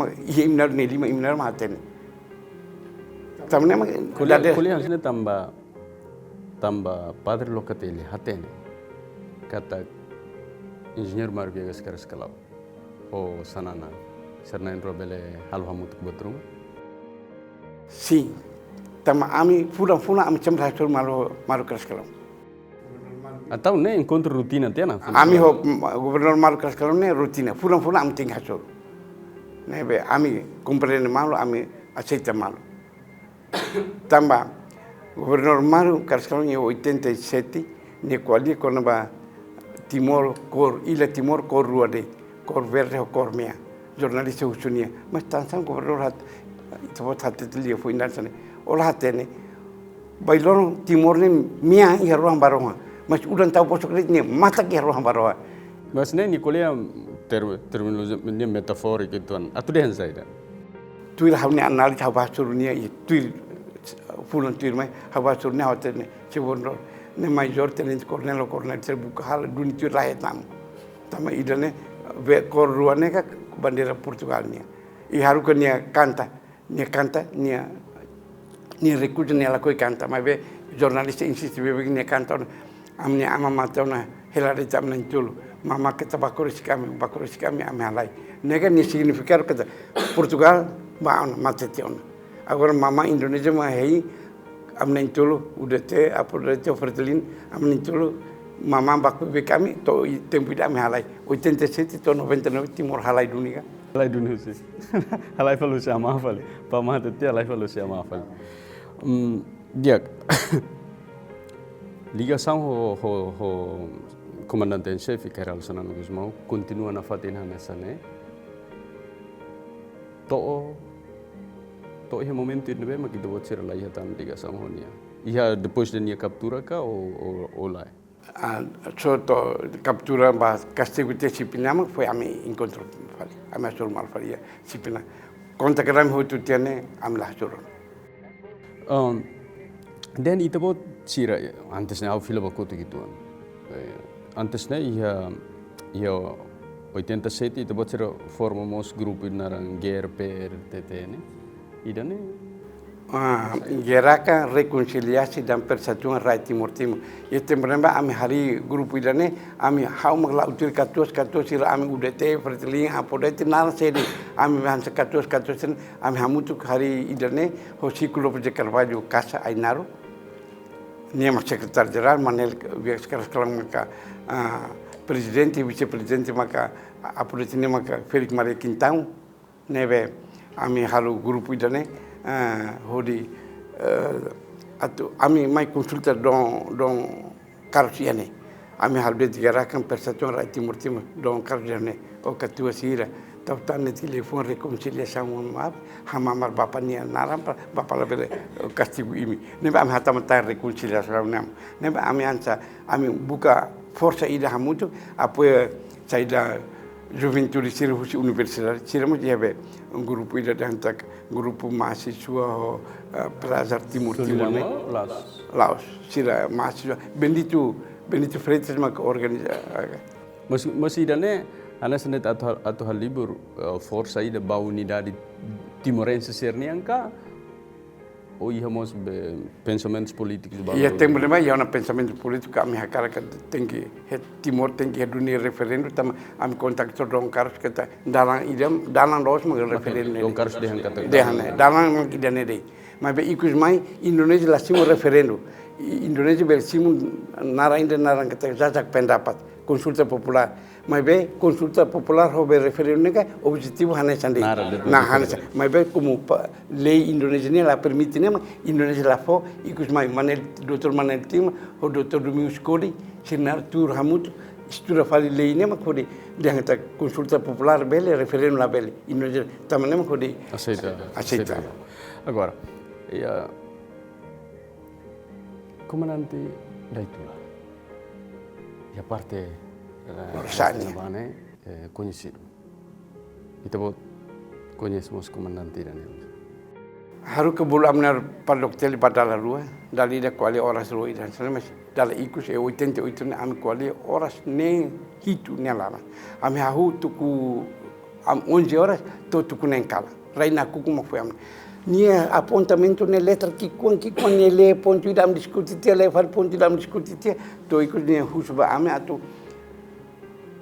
ne lima imne maten tamne ma kuliah sini tambah padre Locatelli hatene kata engenheiro Mário Viegas keras kalam o sanana sernain robele halhamut botrum si tama ami fula ami chamra tur malu keras kalam atau ne encontro rutina tiana ami ho gubernur malu keras kalam ne rutina fula ami tinggal hasur nebe ami comprende malu ami aceita malu tamba gubernur malu keras kalam e 87 ne kuali konaba Timor Cor Ruade Cor Verde o Cor Mea jornalista usunia mas tansam gubernur hat itu telia foi nansane olah hatene bailon Timor ne mia ia ruang baroha mas udan tahu posok ni mata ke ruang baroha mas ne Nicolia terminologi metaforik itu atu dehen saida tuir hamne anali hawa surunia tuir fulan tuir mai hawa surunia hatene cebonro ne major tenente coronel terbuka hal dunia tuir rakyat nam tama idane Cor Ruane ka bandera Portugal nia I harukan nia recruta nia la koi canta mas be jornalista insiste be nia canta amnia ama matona helare tamna intulu mama que bakores kami ame alai nega ni significar que Portugal ba matetion agora mama Indonesia ma hei amna intulu udete apodete ofertelin amna intulu mama baku be kami to tempo ame halai 87 to 99 Timor halai dunia halai dunia sih halai falu sama afal pamah tete halai falu sama afal dia ligação ho comandante em chefe Carlos Sanano Guzmão continua na fatina nessa né to ia momento ini bem kita buat cerita lagi tentang ligação ho nia ia depois da nia captura ka ou lá Soto captura ba castigo te sipinama foi ami encontro fali ami asur mal falia sipina conta que ram hotu tiene am la asur dan itu buat cira antesnya au fila bakotu gituan antesnya ia 87 itu buat cira formamos grupo narang GRPR TTN idane Gerakan rekonsiliasi dan persatuan rakyat Timur Timur. Itu mereka kami hari grup ini kami hau mengelau util katus ira kami UDT perteling apodete nara sedi kami hansa katus kami hamutuk hari ini hosi kulo perjekar baju kasa ainaru. Ni sekretar jenderal manel sekarang maka presiden vice presiden maka apodete ni maka Felix Maria Quintão nebe kami halu grup ini hodi atu ami mai konsulta dong karusiane ami halbe digarakan persatuan rakyat Timur Timur dong karusiane o katua sira tau tane telepon reconciliação maaf hamamar bapa nia naram bapa lebele castigo imi neba am hata mata reconciliação nam neba ami ansa ami buka força ida hamutu apoia saida juventude sira husi universidade sira mo diabe grupo ida dantak grupo mahasiswa Pelajar Timur Timur ne Laos sira mahasiswa bendito Freitas mak organisa masih dane ana senet atau hal libur força ida ba unidade timorense serni anka o íamos be pensamentos políticos ba ia tem problema ia na pensamento político kami hakara que tem que Timor tem que dunia referendo tam am contacto dong Carlos que dalang idam dalang los mag referendo dong Carlos dehan kata dalang mag idane dei mas be ikus mai Indonesia la simu referendo Indonesia bersimu nara kata jajak pendapat konsulta popular mas be konsulta popular ho be referendo nega objetivo hane sandi hane mas be como lei Indonesia ni la permite nema Indonesia la fo ikus mai manel Dr. Manel Tim ho Dr. Domingos Cody sinar tur hamut istura fali lei nema kodi dia kata konsulta popular bele referendo la bele Indonesia tamanema kodi aceita agora ya comandante Daitula e a parte Bane conhecido então conhecemos comandante Daniel haru ke bulu amnar padok teli padala rua dali da kuali oras rua dan sana mas dala ikus 88 ne am kuali oras ne hitu ne lama am hahu tuku am 11 horas to tuku nenkala raina kuku mo foi am nia apontamento ne letra ki kon ne le ponto idam diskutitia le fal ponto idam diskutitia to ikus ne husba ame atu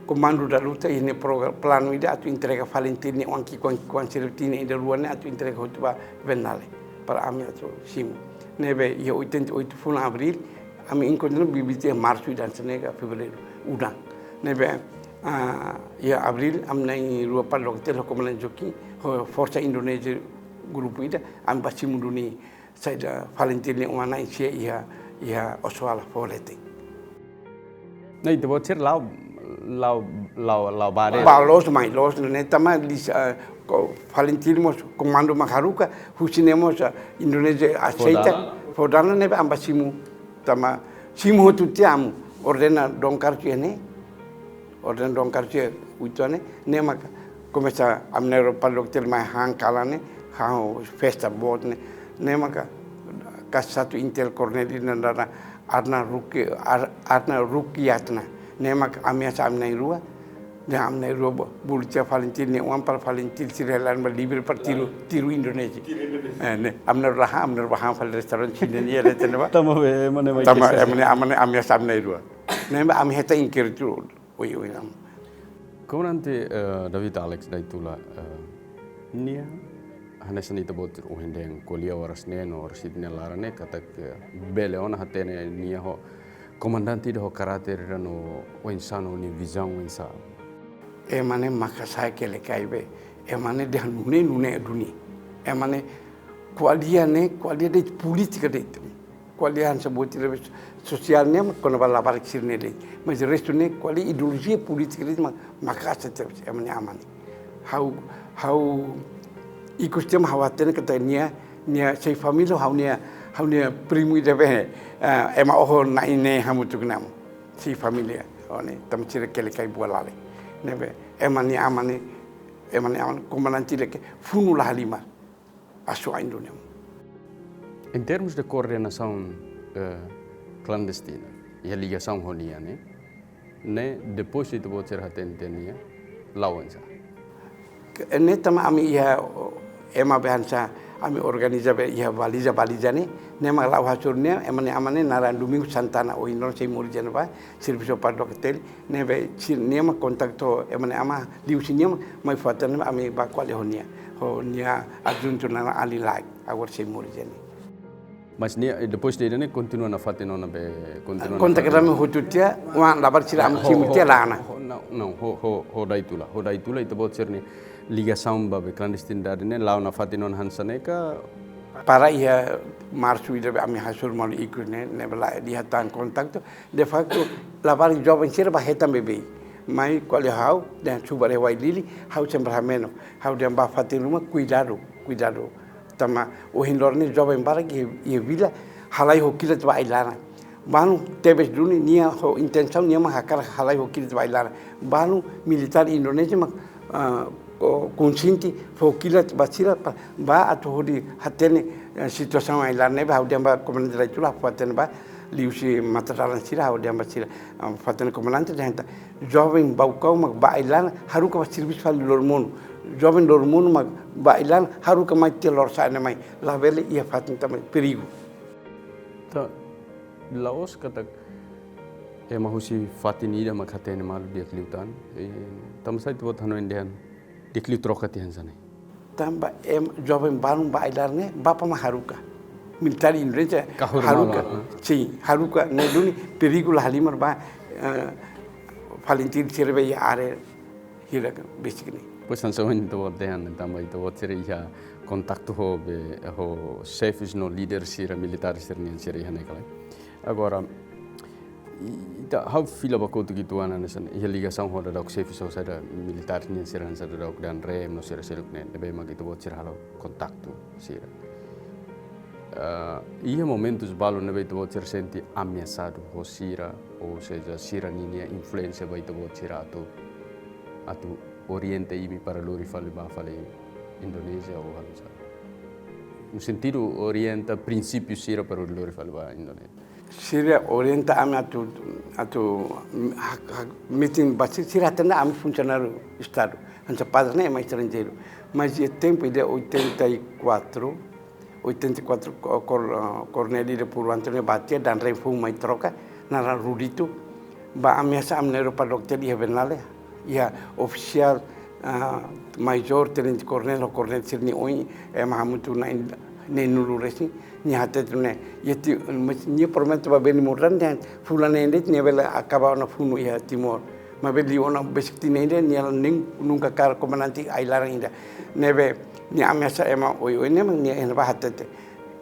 comando da luta ini plano ida atu entrega Valentine wanki kon sertine ida ruane atu entrega hotba venale para ame atu simu nebe ia 88 fun abril ame incontro bibite março dan senega fevereiro udan nebe ia abril amnai rua padok telo komalan joki força Indonesia grupo ida am basimu duni saida Valentine wana ia oswala forete nei devo ser lau bade los ne tama Valentino comando Maharuka husinemos Indonesia aceita fodana ne ambasimu tama simu tutiamu ordena dong karciene orden dong karcie uitane ne maka começa amnero padokter mai hankalane hau festa botne ne maka kasatu intel cornelina dana arna rukiatna nemak amiasa amnai rua dan amnai rua bulcia Valentine wan par Valentine sirelan libre par tiru Indonesia ne amnar raha fal restoran Cina ni ada tenaba tama mana amane amiasa amnai rua nema am heta inkirtu oi am comandante David Alex Daitula nia hana sani tabot uhindeng kolia waras neno orsidne larane katak bele ona hatene nia ho comandante do karakter no insano ni visão insa emane makasai kele kaibe emane de nune duni emane qualia de politica de qualia sebut sosialnya kono bala balik sirne de mas resto ne quali ideologia politica de makasa emane amane how ikustem hawatene kata nia sei família hau nia primo ida be ema oho na ine hamutuk nam si familia one tam cire kele kai bualale nebe emani amane comandante leke funu la halima aso Indonesia em termos de coordenação clandestina e a ligação ronia né depois de botar hatentenia lawansa ne tama ami ia ema behansa ami organiza be ia baliza ne nema lau hasurnya amane naran Domingo Santana o inon sei murjan ba serviço padok tel nebe nema contacto ama liusinya mai fatan ami ba kwale honia adjunto na ali like agora sei murjan mas depois de ne continua na fateno na be continua contact rame hotutia wa labar sira am simutia lana não ho daitula itu bot cerni ligação ba be clandestinidade ne lau na fateno hansaneka Para ia março ida ami hasur mal ikut ne bela dia tan kontak tu de facto lavar job en sira baheta bebe mai qual hau dan subare wai lili hau sempre hameno hau dan ba fatiruma cuidado tama o hindorne job en bara que e vila halai hokila tu bailana banu tebes duni nia ho intenção nia ma hakar halai hokila tu bailana banu militar Indonesia ma consciente hokila basira ba atu hodi hatene situação aí lá neve hau demba comandante itu lah fatene ba liusi materalan sira hau demba sira fatene comandante denta jovem baucau mak bailan haru ka serviço fal lormon jovem lormon mak bailan haru ka mai telor sana mai la vele ia fatene tamai perigo ta laos kata mahusi fatini da mak hatene malu dia kliutan tamsai tu hanu indian dikli trokati hansane tamba jovem banung bailarne bapa ma haruka militar Indonesia haruka sim haruka ne duni perigo la halimar ba Valentin serve ya are hira basically pues sansawen to dehan tamba itu sere ya kontakto ho chefes no líder sira militar sira ni sira hane kala agora ita how fila bakotu gitu ana nasan ia ligação roda da chefes so sada militar ni sira han sada da dan rem no sira seluk ne debe mag itu sira halo kontakto sira ia momentos balo ne beito sira senti ameaçado ho sira ou seja sira ni influência beito sira atu oriente imi para lori fale ba fale Indonesia ou halusa no sentido orienta princípio sira para lori fale ba Indonesia Sira orienta ami atu meeting basi sira tenda ami funcionário estado ansa padre né mais estrangeiro mas é tempo de 84 Corneli de Purwo Antonio batia dan refung mai troca nara Rudito ba ameaça amnero para dokter ia benale ia oficial major tenente coronel sirni oi mahamutu na ne nulu resi ni hata tune yeti ni prometo ba beni muran dan fulana ende ni bela acaba na funu ia timor ma beli ona besikti nende ni ning nunca kar comandante ailar ainda nebe ni ameaça ema oi ne ni en ba hata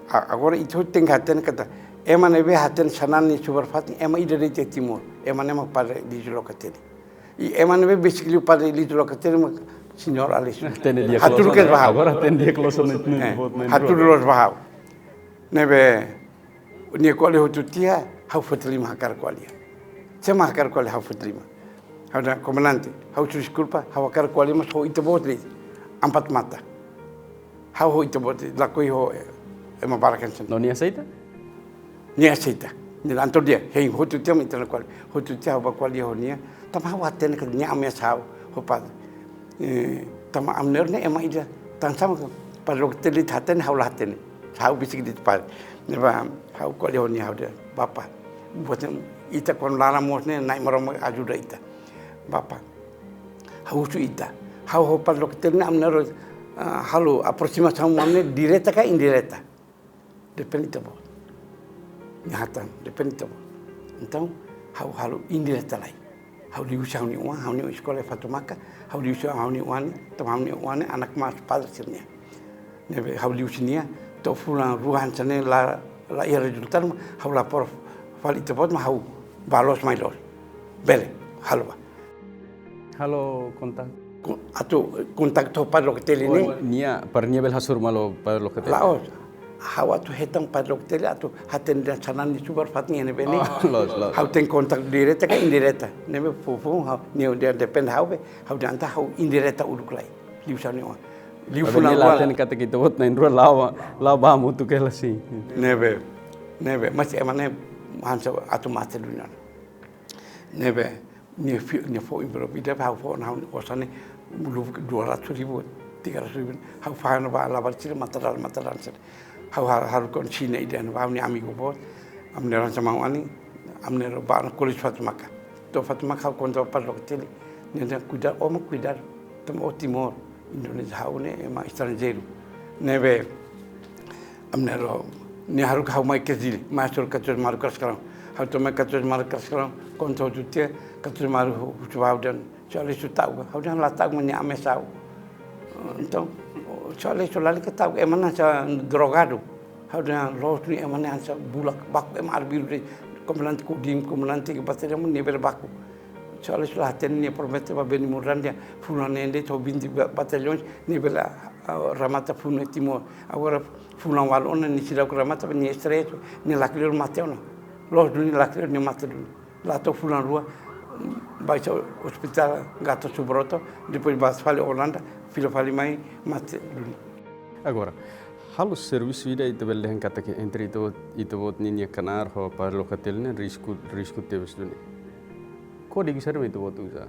agora itu tengaten kata ema nebe haten sanan ni superfat ema ida de timor ema nema para dislocateri e ema nebe basically para dislocateri ma Senhor Alice. Hatur ke bahau. Agora tem dia closer hatur los bahau. Nebe ni kole hututia hau futlima hakar kwalia. Sema hakar kwalia hau futlima. Hau da comandante, hau desculpa, hau hakar kwalia mas ho itebotri. Empat mata. Hau ho itebotri, la koi ho ema barakan sen. No ni aceita? Ni aceita. Ni antor dia, hei hututia mi tena kwalia. Hututia hau kwalia ho nia, tam hau atene ke ni ames hau ho padre. Tama amner ne ema ida tan sama pada waktu li haten hau laten hau bisik di par ne ba hau ko le ni hau de bapa buat ita kon lana mos ne nai marom ajuda ita bapa hau su ita hau pada waktu ne amner halu aproximação ne direta ka indireta depende tabo ni hatan depende tabo então hau halu indireta lai hau diusau ni ua hau ni sekolah Fatumaka hau diusau hau ni ua ni anak mas padre sirnya nebe hau diusinia to fulan ruhan sane la ia resultar hau la por fali tepot ma hau balos mai los bele halo kontak para lo que tele ni nia par nia bel hasur malo para lo que tele laos hau atu hetang para lo que tele atu haten dan sanan di super fatni ne bene hau ten kontak direta ka indireta nebe fu hau ni dia depend hau dan ta hau indireta uduklai liusau ni Liufuna laten kata kita buat nain ruang lawa mutu kela si. Nebe masih emane hansa atu mate dunia. Nebe ni fo improvida hau fo na osane mulu 200,000 300,000 hau fahana ba la barcir material hau haru kon China idan ba ni amigo bot amne ran sama ani amne ba na kolis Fatumaka. To Fatumaka kon to par loktel ni cuidar tem Timor Indonesia hau ne ema estrangeiro nebe amnero ni haru hau mai kecil masuk katus markas sekarang hau tu mai katus markas sekarang konto tutia katus maru dan cari tahu hau dan latang menya amesau então soalnya kita tahu emang sa drogado. Hauda los ni emang sa bulak baku emang arbiru de komandanti kudim komandanti ke bateria mun ni baku. Soalnya haten ni promete ba beni murandia funanende to binti batalhões ni bela ramata funa timo agora funa walona ni sira ramata ni estreito ni lacleiro mateuna los ni lacleiro ni matadun lá to funa rua vai ao hospital Gato Subroto depois vai fale Holanda filho fale mai mate Agora, halo serviço ida itu belen kata que entre itu bot ni kanar ho par lokatelne risco teves duni. Kode gisar itu bot usa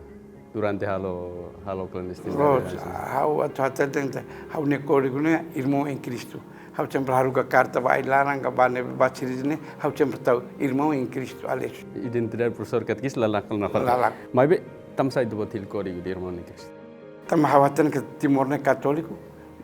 durante halo clandestino. Hau atendente hau ne kode gune irmão em Cristo. Hau sempre haruga carta vai larang ka bane bacirizne hau sempre tau irmão em Cristo Alex. Identidade professor katkis lalak na fala. Lalak. Mai be tam sai itu bot hil kode di irmão em Cristo. Tam hawatan ke timorne katoliko.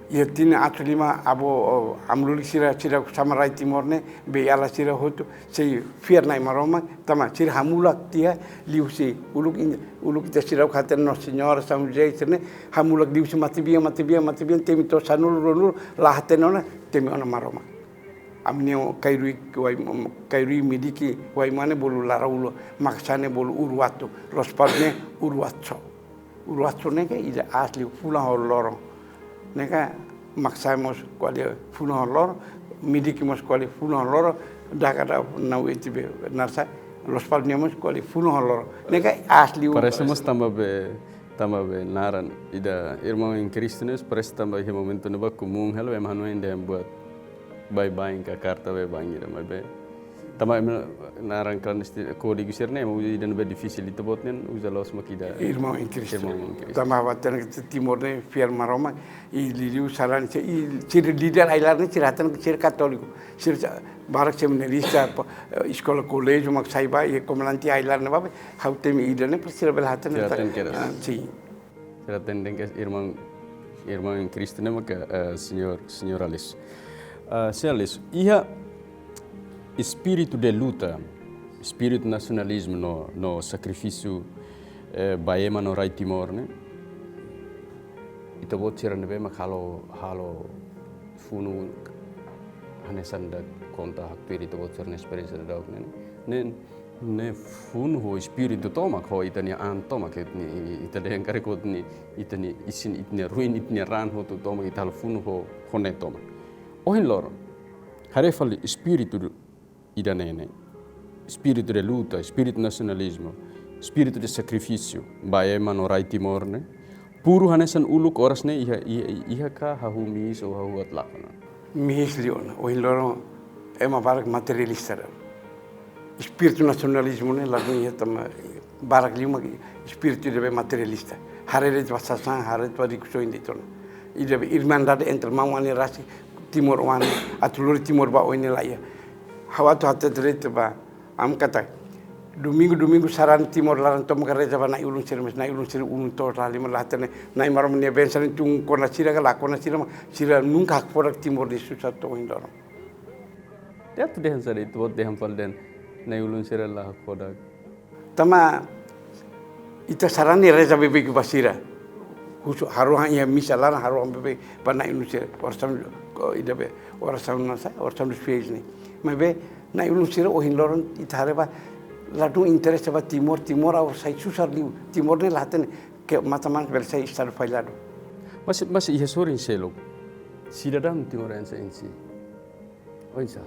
Ia tina atulima abo amluli sira samarai timorne be ala sira hotu sei fierna maroma tama sira hamulak tia liusi uluk ita sira khaten no senhora samjei tene hamulak liusi mati bien temi to sanul ronul la hatenona temi ona maroma amnio kairui midiki wai mane bolu laraulo maksane bolu uruatu rospadne uruatso ne ke ida asli fula lorong neka maksamos kuali funo lor midikimos kuali funo lor dakada nau etibe narsa los palniamos kuali funo lor neka asli parecemos tambah naran ida irmão em Cristo parece tambah que momento no comum hello emano ainda buat bye ka karta bye ida mas be tambah naran clandestino kode giserne mau ida no difícil itu botnen usa los makida irmão em Cristo tambah watan timor ne fiar maroma i liu saran i ciri líder ailar ne ciratan ciri katoliko ciri barak seminarista escola colégio mak saiba e komandanti ailar ne babe hautemi ida ne persira belhatan sim ciratan dengan irmão em Cristo ne maka senhor Alice Alice espírito de luta, espírito nacionalismo no sacrifício baema no Rai Timor, né? Ito bot sira nebe mak halo funu hanesan da conta hakpir ito bot sira experiência da dog ne funu ho espírito toma ko itania antoma ke ni italian kare ko ni itani isin itne ruin itne ran ho to toma ital funu ho hone toma ohin loro harefali espírito idanene, espírito de luta, espírito de nacionalismo, espírito de sacrifício, baema no Rai Timor ne, puro hanesan uluk oras ne iha ka hahu mis o hahu atlakana. Mis liona, o loro ema barak materialista. Espírito nacionalismo ne lagu iha tama barak lima espírito de materialista. Harere vasasan, harere wadikuso inditona. Ida irmandade entre mamani rasi Timor wan atulur Timor ba oine laia. Hawatu hati terita ba am kata domingo saran Timor laran tom gereja ba na ulun sir ulun to rali melatene na marom ne bensan tung kona sira kala kona sira nunca porak Timor di susah to indoro ya tu deh sari itu bot deh hampal den na ulun sira lah podak tama ita saran ni reja bebe basira husu haruhan ya misalan haruhan bebe ba na ulun sira orsam idabe orsam nasa orsam space ni mabe na ulun sira ohin loron itare ba ladu interest ba Timor au sai susar liu Timor ne laten ke mataman bersai istar failado mas ihe sorin selo cidadão timorense em si oinsa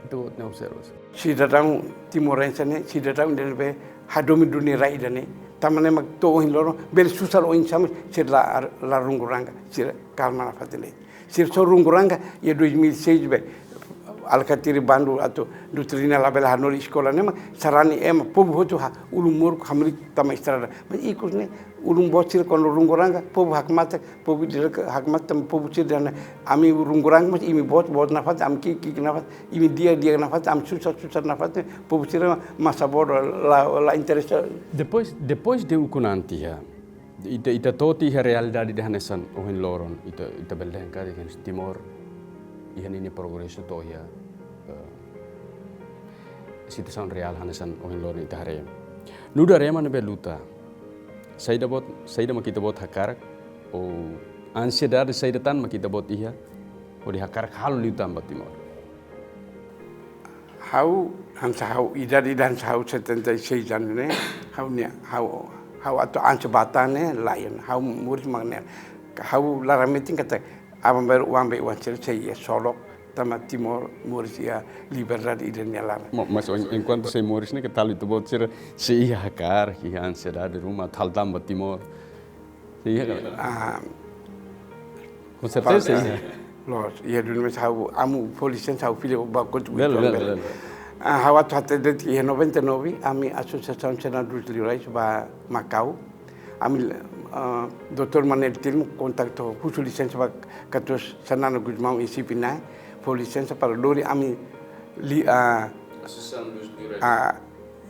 itu ne observas cidadão timorense ne cidadão den be hadomi dunia rai dane tamane mak to ohin loron bel susar oin sam sir la runguranga sir kalmana fatene sir so runguranga ye 2006 be Alkatiri Bandu atau Dutrina label hanori sekolah nema sarani ema pobu hotu ha ulum mor hamri tama istrada mas ikus ne ulum bocil kon rungoranga pobu hakmat pobu direk hakmat tam pobu cidana ami rungoranga mas imi bot nafat am ki nafat imi dia nafat am susah nafat pobu cidana masa bodo la interesa depois de ukunantia ita toti ha realidade de hanesan ohin loron ita belen kari kan Timor ihan ini progreso to ya situação real hanesan ohin loron ita hare nuda rema ne beluta saida makita bot hakarak o ansiedade sai detan makita bot iha o di hakar halu liutan bat Timor. Hau hansa hau idadi dan hau 76 jan ne hau ne hau atau ansa batane lain hau murid magne hau laramiting kata abang baru uang saya solok tama Timor Mauritania liberdade idenya lar. Mas enquanto sei Mauritania que tal itu bot ser se iha hakar ki ansiedade rumah taltam bat Timor. Com certeza iha. Los, ia dulu tahu, amu polisi tahu pilih bakut. Bel. Hawat hati dari 99, kami asosiasi senadus liurai sebab Macau. Kami Dr. Manel Tilm kontak tu khusus lisensi sebab katus senana Guzmau isi pinai, polisi sebab lori kami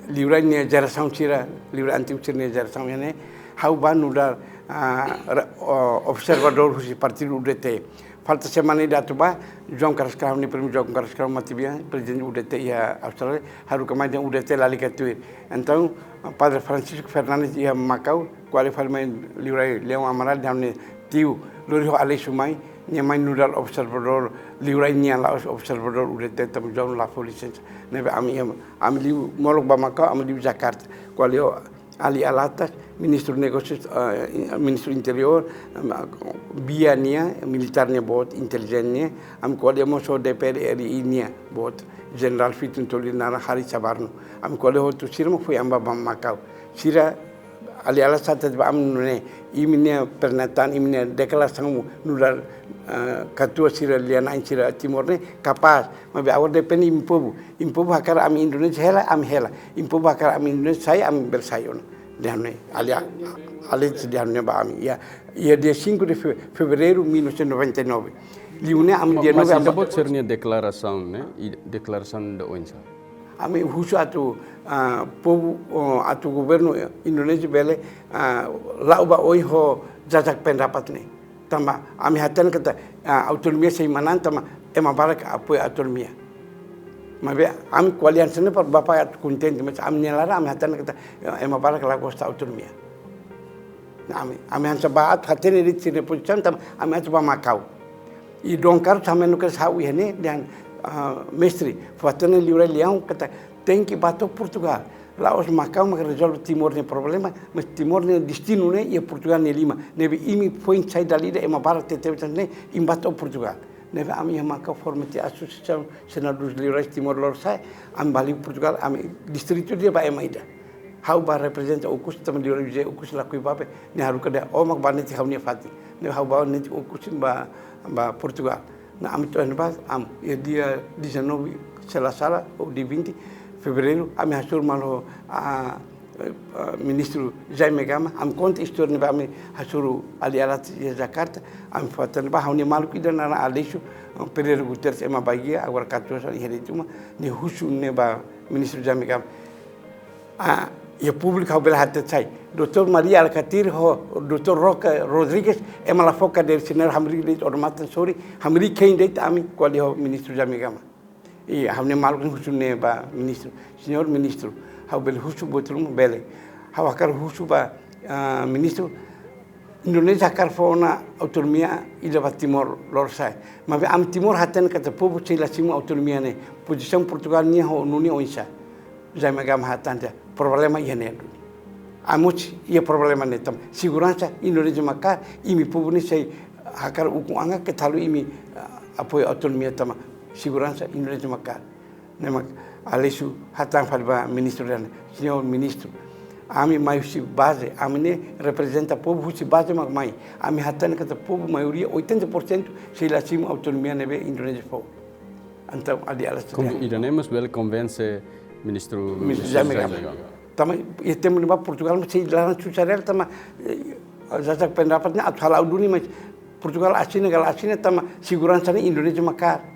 liurai ni jarasam cira, liurai anti ucir ni jarasam ini, hau ban udah observador khusus parti UDT. Falta semana ini datu bah, João Carlos Cravo ni primo João Carlos Cravo mati biar presiden UDT ya Australia, haru kemarin UDT lali ketuir. Então, Padre Francisco Fernandes ia Macau, qualificar main liurai Leão Amaral dan tiu lori ho alai sumai, ni main nudal observador liurai ni ala observador UDT tamu João la polisi. Nebe ami liu molok ba Macau, ami liu Jakarta, qualio Ali Alatas, Ministro Negosios, Ministro Interior, Biania, militarnya bot, intelijennya, am kuali moso DPR RI nya bot, General Fitun Tolinara Hari Sabarno, am kuali hotu sirmo fui amba bam Macau, sira Ali Alatas tetap am nune, iminya pernyataan iminya deklarasi nular katua sira liana sira Timor ne kapas, mabe awal DPR impobu hakar am Indonesia hela am hela, impobu hakar am Indonesia saya am bersayon. Dihanne ali dihanne ba ami ya dia 5 de fevereiro 1999 liune am dia no am bot sernya declaração né declaração da ONU ami husu atu povo atu governo Indonesia bele lauba oi ho jajak pendapat ne tama ami hatan kata autonomia seimanan tama ema barak apoio autonomia. Mas kami kualian sana per bapak konten macam kami nyelara kami hatan kita emang para kalau kosta autonomia. Kami hantar baat hati ni di sini position tam kami hantar Macau. I dongkar sama nuker sawi ini dan mestri. Fatene liurai liang kata tengki bato Portugal. Laos Macau mak resolve Timor ni problema, mas Timor ni destino ni ia Portugal ni lima. Nebe imi point saya dalida emang para tetep ni imbato Portugal. Neve ami Macau formati asosiasi senadus liurai Timor Leste, am balik Portugal, ami distrito dia ba emaida. Hau ba representa ukus teman liurai je ukus lakui bape, ni haru kada mak baneti hau ni fati. Ni hau ba neti ukusin ba Portugal. Na ami tu ba am dia 19 salah ou di 20 fevereiro ami hasur malo Ministro Jaime Gama, am conta história neba ami hasuru ali alat Jakarta, am fatan ba hauni maluki dan ana aleshu Pereira Guterres ema bagia agora 14 anos herituma ni husu neba Ministro Jaime Gama. Ya público hau bela hatta sai. Dr. Maria Alcatir ho Dr. Roca Rodrigues ema la foca del senhor Hamri Leit Ormatan sorry, Hamri quem deit ami quali ho Ministro Jaime Gama. E hauni maluki husu neba Ministro, senhor Ministro hau bel husu botrum bele hau akar husu ba ministro Indonesia akar fauna autonomia ida ba Timor Leste mas am Timor hatan kata povo sei lasimu autonomia ne posição Portugal ni ho nuni onsa Jaime Gama hatan dia problema iene amuch ia problema ne tam segurança Indonesia maka imi povo ni sei akar uku anga ke talu imi apoio autonomia tama segurança Indonesia maka nemak Alessu hatan falba ministro dan senhor ministro ami mai husi base ami ne representa povo husi base mak mai ami hatan kata povo maioria 80% sei lasimu autonomia nebe Indonesia fo então ali alas como iremos wel convence ministro Jaime Gama tama temu ni Portugal sei laran susarel tama jajak pendapatnya athalau duni mas Portugal asine gal asine tama segurança ni Indonesia makar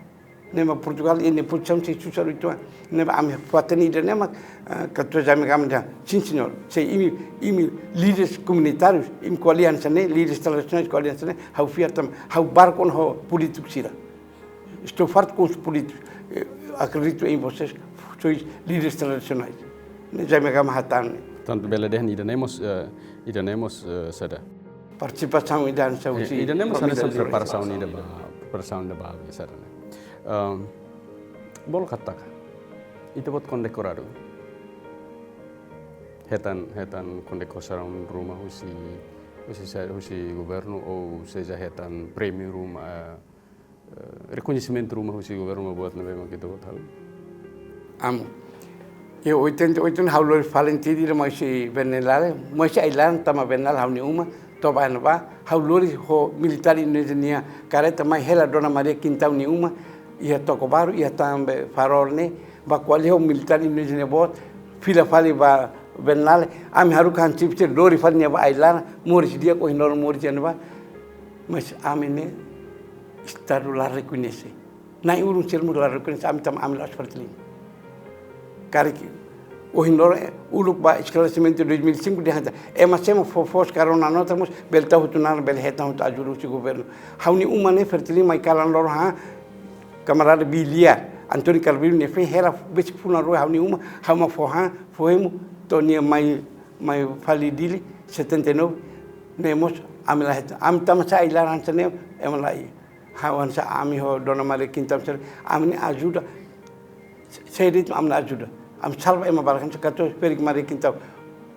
nema Portugal ini posição sei susar itu nema ami fatani ida nema katua Jaime Gama dia sim senhor sei imi líderes comunitários imi aliança ne líderes tradicionais aliança ne hau fiatam hau barcon ho político sira estou farto com os políticos acredito em vocês sois líderes tradicionais ne Jaime Gama hatan tanto bela deh idanemos sada participação e dança o si. Ida nem masalah sa preparação ida ba preparação da ba sarana. Bol katak. Itu buat kondekorado. Hetan kondekoração rumah husi governo ou seja hetan prêmio rumah reconhecimento rumah husi governo buat nabe makito hal. Eu 88 haulor Valentini masih benelal, masih ailan tama benal hauni uma toba naba haulor ho militar Indonesia kareta mai hela Dona Maria Quintão ni uma ia toko baru ia tambe farol ne ba kwali ho militar Indonesia bot fila fali ba benal ami harukan cipte lori fali ne ba ailan moris dia ko hinor moris ba mas ami ne staru la reconhece na urun cermu la reconhece ami tam ami la seperti Kariki, Hinor uluk ba esclarecimento de 2005 de hanta. Masemos fofos carona notamos bel tahutunar bel hetahut ajuru si governo. Hauni umane fertili mai kalan lor ha camarada Bilia Antoni Calvino ne fe hera bes puna ro hauni uma hama foha foemu tonia mai falidili 79 nemos amila heta am tamasa ilaran sene emalai hawan sa ami ho Dona Maria Quintão amni ajuda sedit amna ajuda am salva ema barakan sekato perik Maria Quintão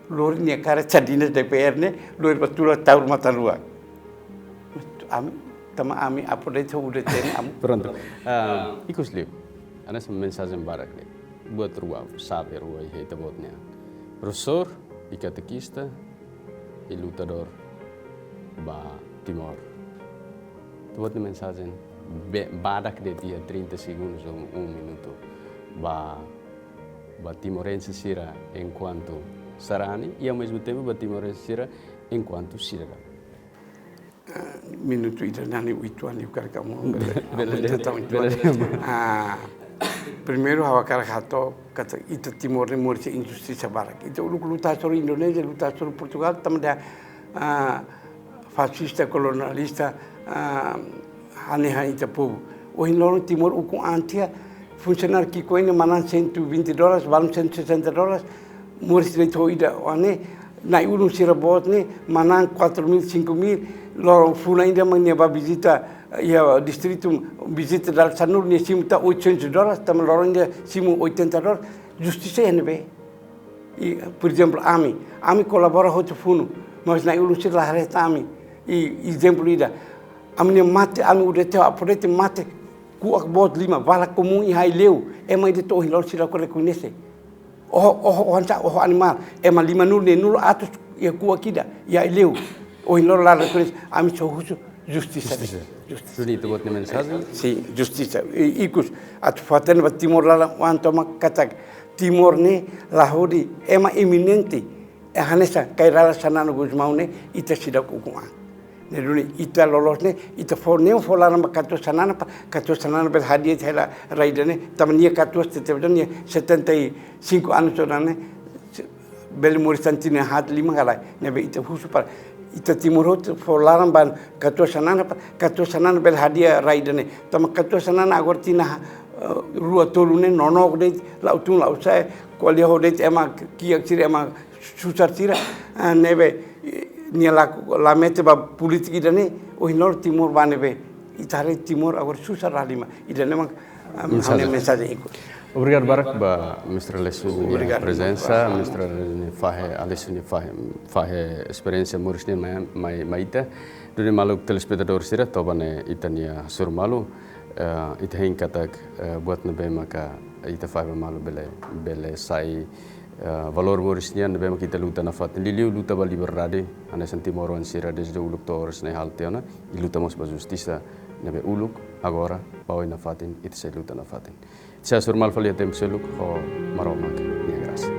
lori ne kare cadines DPR ne lori batula taur mata lua am tama ami update udah ten am Pronto. Ikus liu. Ana sama mensagem barak le. Buat rua sabe rua e heita botnya. Professor e catequista e lutador ba Timor. Buat mensagem badak de dia 30 segundos ou 1 minuto. Ba timorense sira enquanto sarani e ao mesmo tempo ba timorense sira enquanto sira. Minuto ida nani uituan eu quero kamu primeiro hawa kara hato kata ita Timor Leste injustiça barak ita luta sobre Indonésia luta sobre Portugal tamda fascista colonialista haneha ita povo o hinoro Timor uku antia funcionário que coine manan $120 valem $160 morre direito ida ane na urun sirabot ne manan 4.000 5.000 loro funa ainda mania ba visita ia distrito visita dal sanur ne simta $800 tam loro ainda simu $80 justiça NB e por exemplo ami colabora hoto funo mas na urun sir lahareta ami e exemplo ida amne mate ami udete apodete mate ku akbot 5 vala comum e haileu é mãe de torre loro sira ko reconhece o animal é uma lima nur ne nur atos e ku akida e haileu o loro la reconhece ami chohusu justiça. Jadi itu buat mensagem? Sim, justiça. E ikus atu faten ba Timor la wanto makata Timor ne lahori é uma eminente é hanesa kairala sanano gusmaune ita sida kukunga. Neruni ita lolosne ita forneo folara makato sanana bel hadiah hela raidane tamania kato tetebdania 75 anos orane bel Mauritania hat 5 galai nebe ita husu para ita Timor folaram ban kato sanana bel hadiah raidane tam kato sanana agortina rua tolune nonok de lautun lausai kolia hodet ema kiak sira ema susar sira nebe nia la mete ba politik idane o hinor Timor banebe itare Timor agora susar ralima idane mang mensagem ikut. Obrigado Barak ba Mr. Lesu presença, Mr. Fahe Alessio Fahe experiência Mauritania maita duri maluk telespectador sira tobane itania surmalu ita hin katak buat nabe maka ita fahe malu bele sai valor Mauritania nabe maka ita luta nafat liliu luta bali berade ana Timor sira desde uluk toros ne halteona luta mos ba justiça nabe uluk agora pau nafatin ita se luta nafatin. Saya surmal falia tem seluk ho maromak ni graça.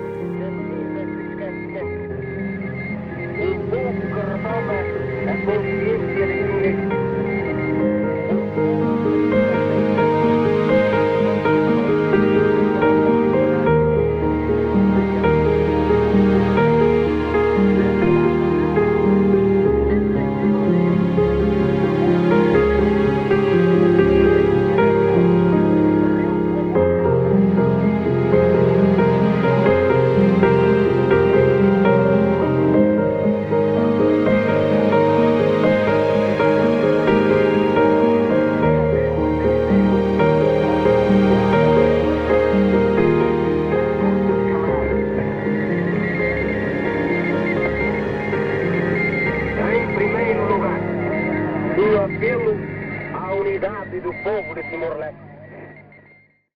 povo de Timor-Leste.